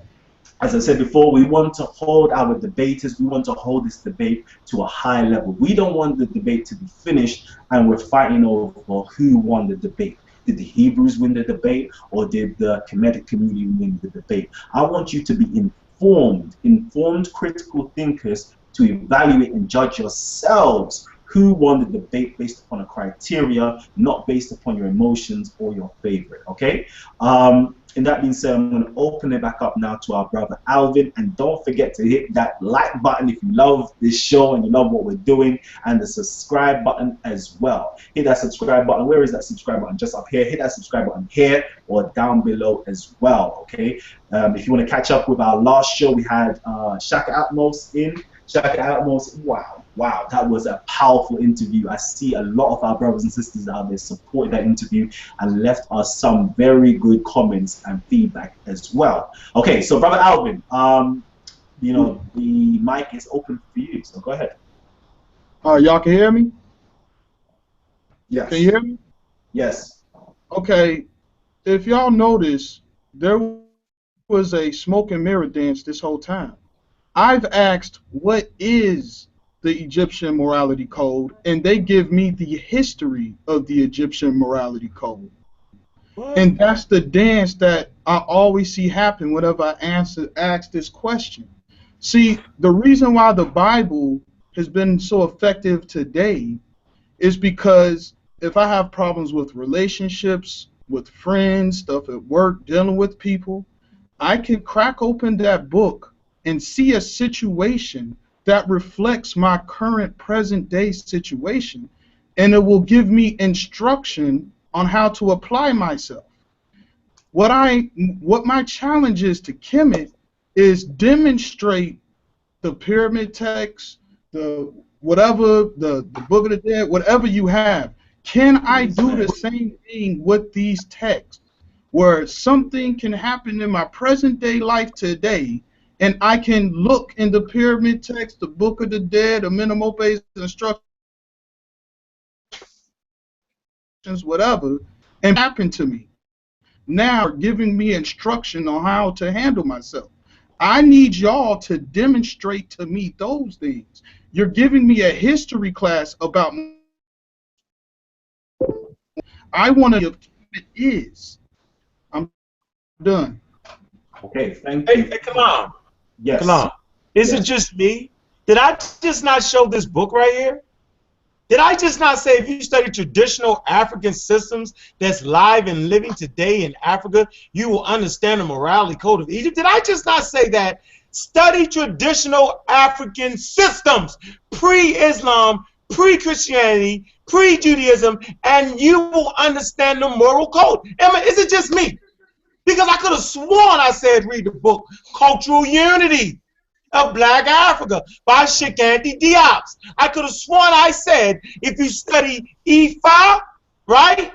as I said before, we want to hold our debaters, we want to hold this debate to a high level. We don't want the debate to be finished and we're fighting over who won the debate. Did the Hebrews win the debate, or did the Kemetic community win the debate? I want you to be informed critical thinkers to evaluate and judge yourselves who won the debate based upon a criteria, not based upon your emotions or your favorite, okay? And that being said, I'm going to open it back up now to our brother Alvin, and don't forget to hit that like button if you love this show and you love what we're doing, and the subscribe button as well. Hit that subscribe button. Where is that subscribe button? Just up here. Hit that subscribe button here or down below as well, okay? If you want to catch up with our last show, we had Shakka Ahmose in. Shakka Ahmose, wow, that was a powerful interview. I see a lot of our brothers and sisters out there supported that interview and left us some very good comments and feedback as well. Okay, so brother Alvin, you know, the mic is open for you, so go ahead. Y'all can hear me? Yes. Can you hear me? Yes. Okay, if y'all notice, there was a smoke and mirror dance this whole time. I've asked, what is the Egyptian morality code, and they give me the history of the Egyptian morality code. What? And that's the dance that I always see happen whenever I ask this question. See, the reason why the Bible has been so effective today is because if I have problems with relationships, with friends, stuff at work, dealing with people, I can crack open that book and see a situation that reflects my current present day situation, and it will give me instruction on how to apply myself. What my challenge is to Kemet is demonstrate the pyramid text, the whatever, the Book of the Dead, whatever you have. Can I do the same thing with these texts, where something can happen in my present day life today, and I can look in the pyramid text, the Book of the Dead, the Menomope's instructions, whatever, and happen to me? Now giving me instruction on how to handle myself. I need y'all to demonstrate to me those things. You're giving me a history class about. I want to know what it is. I'm done. Okay, thank Hey, you. hey, Kalam. Yes. Kalam. Is it Yes. just me? Did I just not show this book right here? Did I just not say if you study traditional African systems that's live and living today in Africa, you will understand the morality code of Egypt? Did I just not say that? Study traditional African systems, pre-Islam, pre-Christianity, pre-Judaism, and you will understand the moral code. Emma, is it just me? Because I could have sworn I said read the book Cultural Unity of Black Africa by Shakka Diop. I could have sworn I said if you study Ifa, right?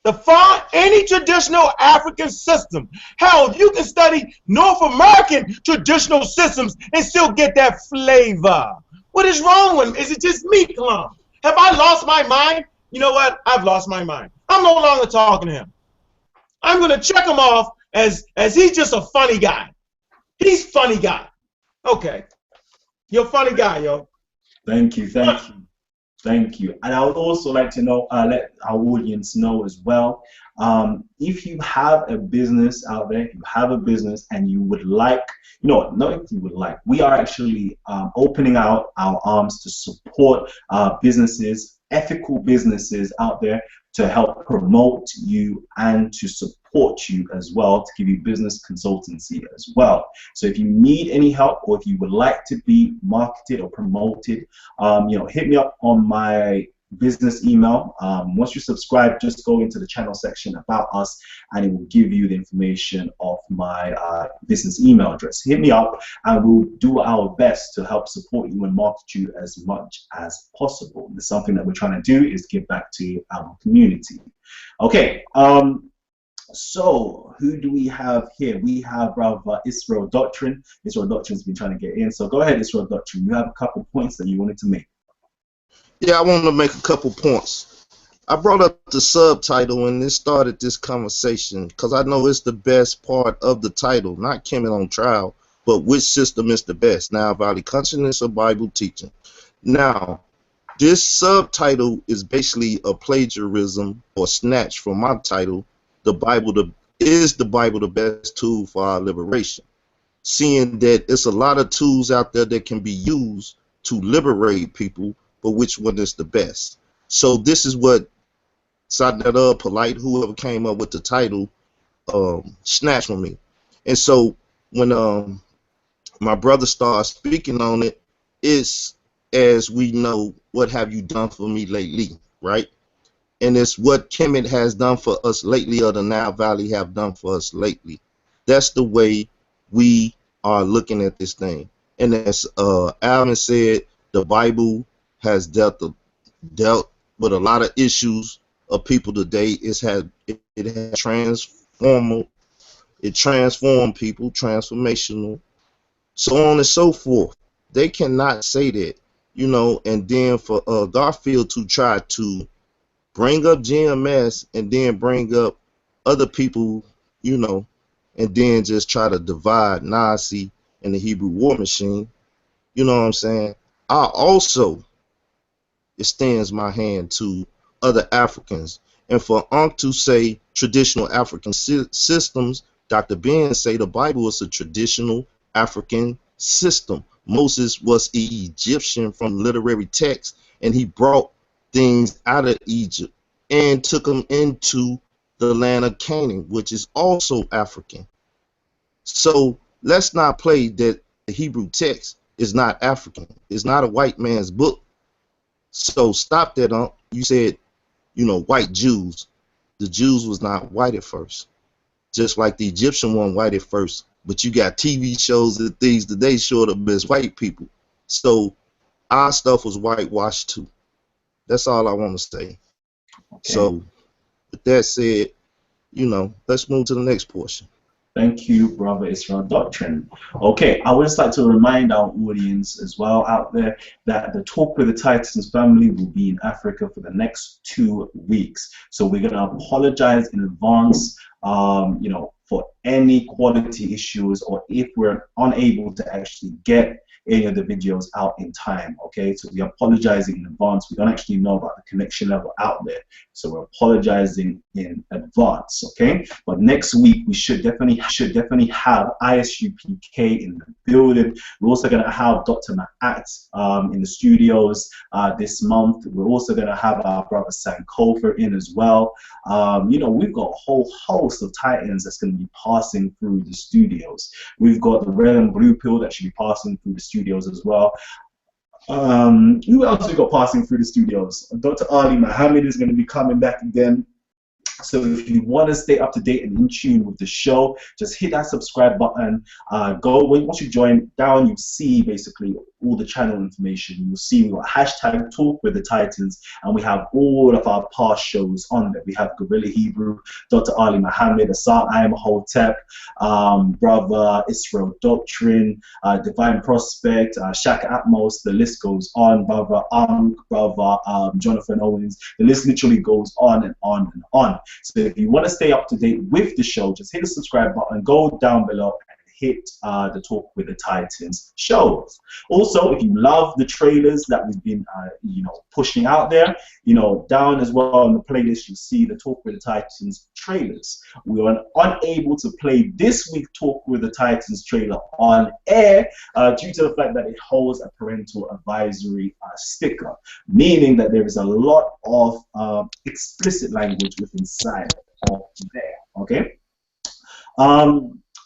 The far any traditional African system. Hell, you can study North American traditional systems and still get that flavor. What is wrong with me? Is it just me, Kalam? Have I lost my mind? You know what? I've lost my mind. I'm no longer talking to him. I'm gonna check him off as he's just a funny guy. He's funny guy. Okay. You're a funny guy, yo. Thank you. Thank you. Thank you. And I would also like to know, let our audience know as well, if you have a business out there, if you have a business and you would like, not if you would like, we are actually opening out our arms to support businesses, ethical businesses out there, to help promote you and to support you as well, to give you business consultancy as well. So if you need any help, or if you would like to be marketed or promoted, hit me up on my business email. Once you subscribe, just go into the channel section about us, and it will give you the information of my business email address. Hit me up, and we'll do our best to help support you and market you as much as possible. It's something that we're trying to do, is give back to our community. Okay. So who do we have here? We have Brother Israel Doctrine. Israel Doctrine's been trying to get in. So go ahead, Israel Doctrine. You have a couple points that you wanted to make. Yeah, I want to make a couple points. I brought up the subtitle and it started this conversation because I know it's the best part of the title, not Kemet on trial, but which system is the best, Nile Valley consciousness or Bible teaching. Now, this subtitle is basically a plagiarism or snatch from my title, Is the Bible the best tool for our liberation? Seeing that it's a lot of tools out there that can be used to liberate people, but which one is the best? So this is what Sadada, Polight, whoever came up with the title, snatched from me. And so when my brother started speaking on it, it's, as we know, what have you done for me lately, right? And it's what Kemet has done for us lately, or the Nile Valley have done for us lately. That's the way we are looking at this thing. And as Alvin said, the Bible has dealt with a lot of issues of people today. It has transformed people, transformational, so on and so forth. They cannot say that, and then for Garfield to try to bring up GMS and then bring up other people, and then just try to divide Nasi and the Hebrew war machine, you know what I'm saying? I also extends my hand to other Africans. And for Ankh to say traditional African systems, Dr. Ben say the Bible is a traditional African system. Moses was an Egyptian from literary text, and he brought things out of Egypt and took them into the land of Canaan, which is also African. So let's not play that the Hebrew text is not African. It's not a white man's book. So stop that. You said, white Jews. The Jews was not white at first, just like the Egyptian one white at first. But you got TV shows and things that they showed up as white people. So our stuff was whitewashed too. That's all I want to say. Okay. So with that said, let's move to the next portion. Thank you, Brother Israel Doctrine. Okay, I would just like to remind our audience as well out there that the Talk with the Titans family will be in Africa for the next 2 weeks. So we're going to apologize in advance, for any quality issues, or if we're unable to actually get any of the videos out in time. Okay, so we're apologizing in advance. We don't actually know about the connection level out there, so we're apologizing in advance. Okay, but next week we should definitely have ISUPK in the building. We're also going to have Dr. Ma'at in the studios this month. We're also going to have our brother Sankofa in as well. We've got a whole host of Titans that's going to be passing through the studios. We've got the red and blue pill that should be passing through the studios as well. Who else we got passing through the studios? Dr. Ali Muhammad is going to be coming back again. So if you want to stay up to date and in tune with the show, just hit that subscribe button. Once you join down, you see basically all the channel information. You'll see we got hashtag Talk with the Titans, and we have all of our past shows on there. We have Gorilla Hebrew, Dr. Ali Muhammad, Asar Hotep, Brother Israel Doctrine, Divine Prospect, Shakka Ahmose. The list goes on. Brother Brother Jonathan Owens. The list literally goes on and on and on. So if you want to stay up to date with the show, just hit the subscribe button, go down below and hit the Talk with the Titans shows. Also, if you love the trailers that we've been pushing out there, down as well on the playlist, you see the Talk with the Titans trailers. We were unable to play this week's Talk with the Titans trailer on air due to the fact that it holds a parental advisory sticker, meaning that there is a lot of explicit language within inside of there. Okay.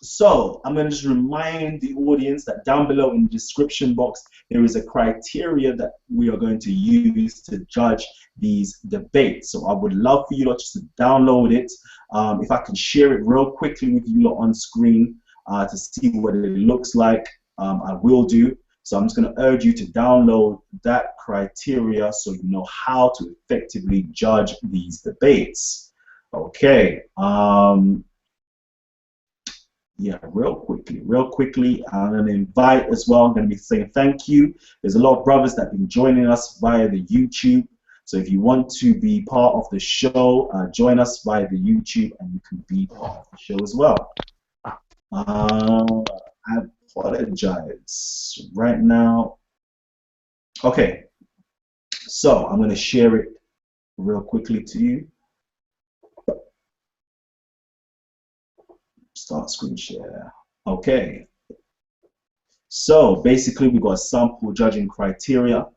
So I'm going to just remind the audience that down below in the description box there is a criteria that we are going to use to judge these debates. So I would love for you lot just to download it. If I can share it real quickly with you lot on screen to see what it looks like, I will do. So I'm just going to urge you to download that criteria so you know how to effectively judge these debates. Okay. Yeah, real quickly, I'm going to invite as well. I'm going to be saying thank you. There's a lot of brothers that have been joining us via the YouTube. So if you want to be part of the show, join us via the YouTube and you can be part of the show as well. I apologize right now. Okay, so I'm going to share it real quickly to you. Start screen share. Okay. So basically we've got a sample judging criteria.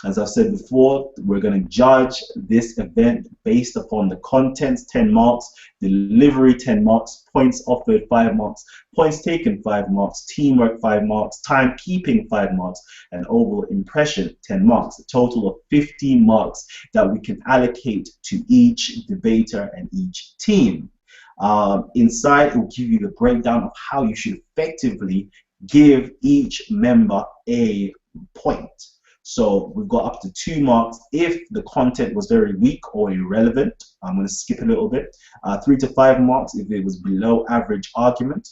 As I've said before, we're going to judge this event based upon the contents, 10 marks, delivery, 10 marks, points offered, 5 marks, points taken, 5 marks, teamwork, 5 marks, timekeeping, 5 marks, and overall impression, 10 marks. A total of 15 marks that we can allocate to each debater and each team. Inside, it will give you the breakdown of how you should effectively give each member a point. So we've got up to 2 marks if the content was very weak or irrelevant. I'm going to skip a little bit. 3 to 5 marks if it was below average argument,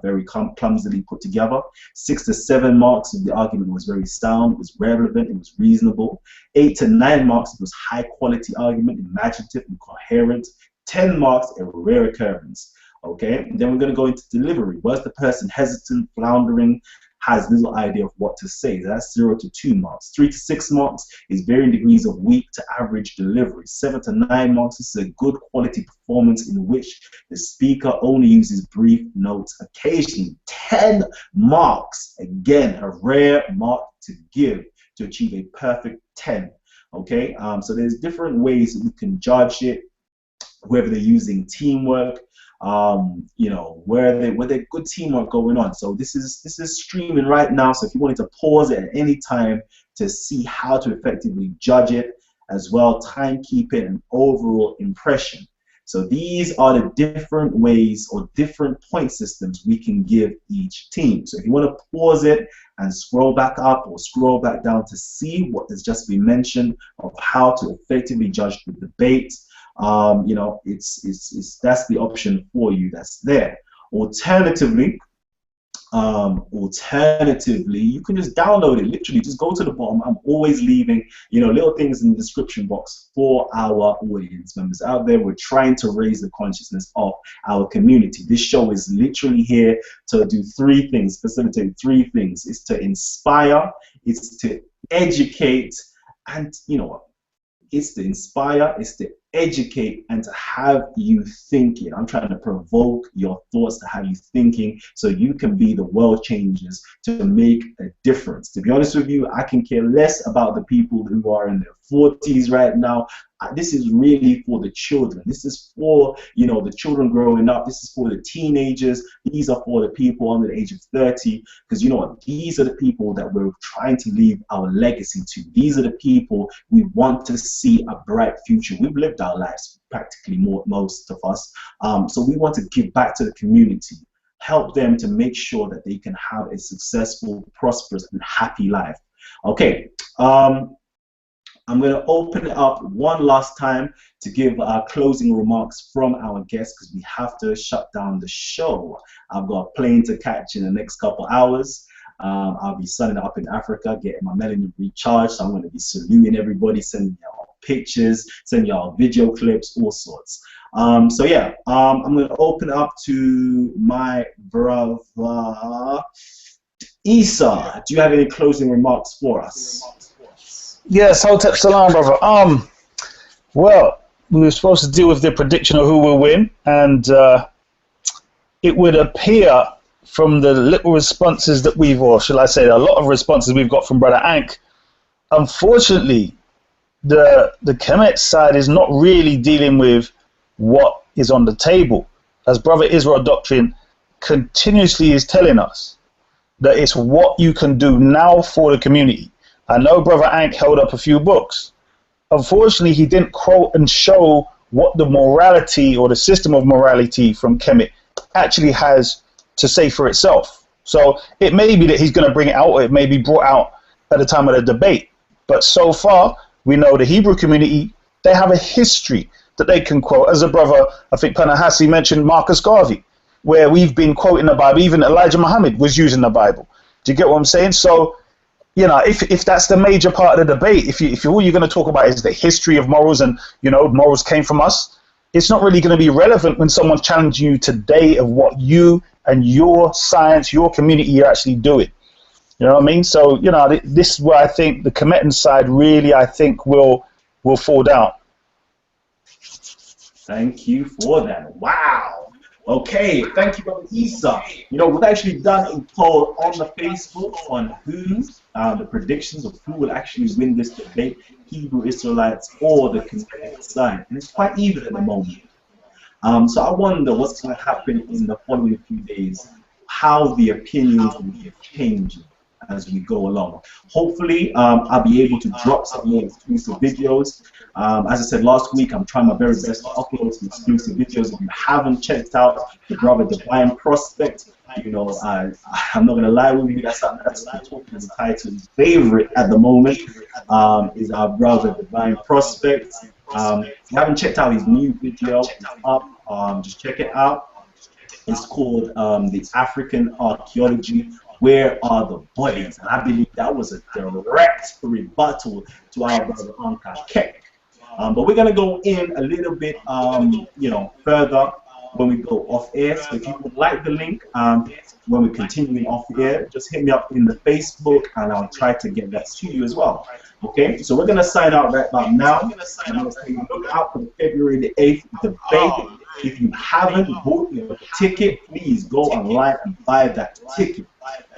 very clumsily put together. 6 to 7 marks if the argument was very sound, it was relevant, it was reasonable. 8 to 9 marks if it was high quality argument, imaginative and coherent. 10 marks, a rare occurrence. Okay, and then we're going to go into delivery. Was the person hesitant, floundering? has little idea of what to say. That's 0 to 2 marks. 3 to 6 marks is varying degrees of weak to average delivery. 7 to 9 marks is a good quality performance in which the speaker only uses brief notes occasionally. 10 marks, again, a rare mark to give to achieve a perfect 10. Okay, so there's different ways that we can judge it, whether they're using teamwork, you know, where they good teamwork going on. So this is streaming right now. So if you wanted to pause it at any time to see how to effectively judge it, as well, timekeeping and overall impression. So these are the different ways or different point systems we can give each team. So if you want to pause it and scroll back up or scroll back down to see what has just been mentioned of how to effectively judge the debate, you know, that's the option for you that's there. Alternatively, you can just download it. Literally, just go to the bottom. I'm always leaving, you know, little things in the description box for our audience members out there. We're trying to raise the consciousness of our community. This show is literally here to do 3 things, facilitate 3 things. It's to inspire, it's to educate, and you know what? It's to inspire, it's to educate, and to have you thinking. I'm trying to provoke your thoughts, to have you thinking, so you can be the world changers to make a difference. To be honest with you, I can care less about the people who are in their 40s right now. This is really for the children. This is for, you know, the children growing up. This is for the teenagers. These are for the people under the age of 30, because you know what? These are the people that we're trying to leave our legacy to. These are the people we want to see a bright future. We've lived our lives, practically most of us. So we want to give back to the community, help them to make sure that they can have a successful, prosperous, and happy life. Okay. I'm going to open it up one last time to give our closing remarks from our guests, because we have to shut down the show. I've got a plane to catch in the next couple hours. I'll be sunning up in Africa, getting my melanin recharged. So I'm going to be saluting everybody, sending y'all pictures, sending y'all video clips, all sorts. So yeah, I'm going to open it up to my brother Isa. Do you have any closing remarks for us? Yes, Hotep Salam, brother. Well, we were supposed to deal with the prediction of who will win, and it would appear from the little responses that we've, or shall I say, a lot of responses we've got from Brother Ank, unfortunately, the Kemet side is not really dealing with what is on the table. As Brother Israel Doctrine continuously is telling us, that it's what you can do now for the community. I know Brother Ank held up a few books. Unfortunately, he didn't quote and show what the morality or the system of morality from Kemet actually has to say for itself. So it may be that he's going to bring it out, or it may be brought out at the time of the debate. But so far, we know the Hebrew community, they have a history that they can quote. As a brother, I think PaNehesi mentioned Marcus Garvey, where we've been quoting the Bible. Even Elijah Muhammad was using the Bible. Do you get what I'm saying? So, you know, if that's the major part of the debate, if all you're going to talk about is the history of morals and, you know, morals came from us, it's not really going to be relevant when someone's challenging you today of what you and your science, your community are actually doing. You know what I mean? So, you know, this is where I think the Kemetan side really, I think, will fall down. Thank you for that. Wow. Okay, thank you, Brother Isa. You know, we've actually done a poll on the Facebook on who, the predictions of who will actually win this debate, Hebrew Israelites or the Kemet side. And it's quite even at the moment. So I wonder what's going to happen in the following few days, how the opinions will be changing as we go along. Hopefully, I'll be able to drop some more exclusive videos. As I said last week, I'm trying my very best to upload some exclusive videos. If you haven't checked out the brother Divine Prospect, you know, I'm not going to lie with you, that's talking as a title favorite at the moment, is our brother Divine Prospect. If you haven't checked out his new video, it's up, just check it out. It's called The African Archaeology, Where Are the Bodies? And I believe that was a direct rebuttal to our brother Ankhakek. But we're going to go in a little bit, you know, further when we go off air. So if you would like the link when we're continuing off air, just hit me up in the Facebook and I'll try to get that to you as well. Okay, so we're going to sign out right about now. I'm going to say look out for the February the 8th debate. If you haven't bought your ticket, please go online and buy that ticket.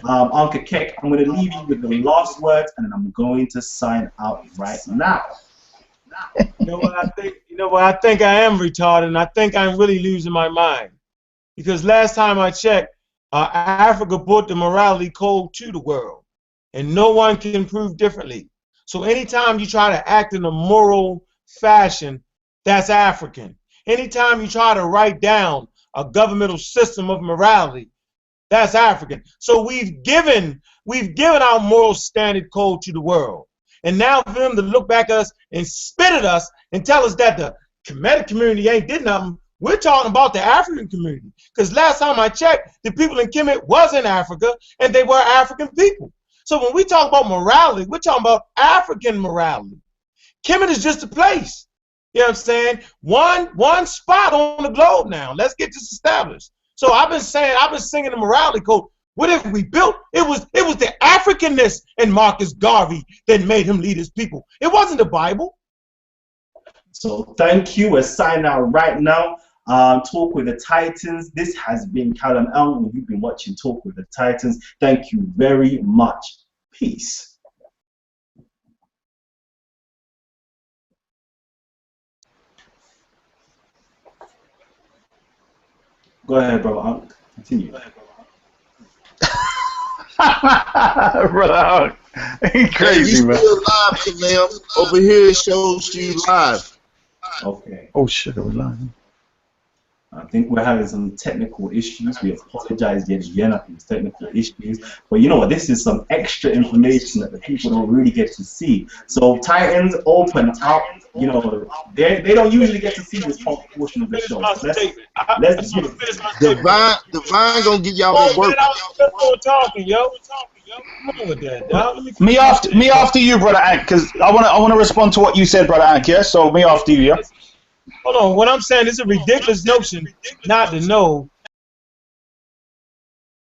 Ankhakek, I'm going to leave you with the last words and then I'm going to sign out right now. You know what I think? You know what I think? I am retarded, and I think I'm really losing my mind. Because last time I checked, Africa brought the morality code to the world, and no one can prove differently. So anytime you try to act in a moral fashion, that's African. Anytime you try to write down a governmental system of morality, that's African. So we've given our moral standard code to the world. And now for them to look back at us and spit at us and tell us that the Kemet community ain't did nothing, we're talking about the African community. Because last time I checked, the people in Kemet was in Africa and they were African people. So when we talk about morality, we're talking about African morality. Kemet is just a place. You know what I'm saying? One spot on the globe now. Let's get this established. So I've been singing the morality code. What have we built? It was the Africanness in Marcus Garvey that made him lead his people. It wasn't the Bible. So thank you. We're signing out right now. Talk with the Titans. This has been Kalam and you've been watching Talk with the Titans. Thank you very much. Peace. Go ahead, bro. Continue. Brother, he crazy, man. Still live, Kalam. Over here it shows you live. Okay. Oh shit, it was live. I think we're having some technical issues. We apologize yet again. I think it's technical issues. But you know what? This is some extra information that the people don't really get to see. So Titans open up. You know, they don't usually get to see this portion of the show. So let's get it. Divine gonna give y'all the work. Me after you, brother Ank, because I wanna respond to what you said, brother Ank. Yeah, so me after you, yeah. Hold on. What I'm saying is a ridiculous notion not to know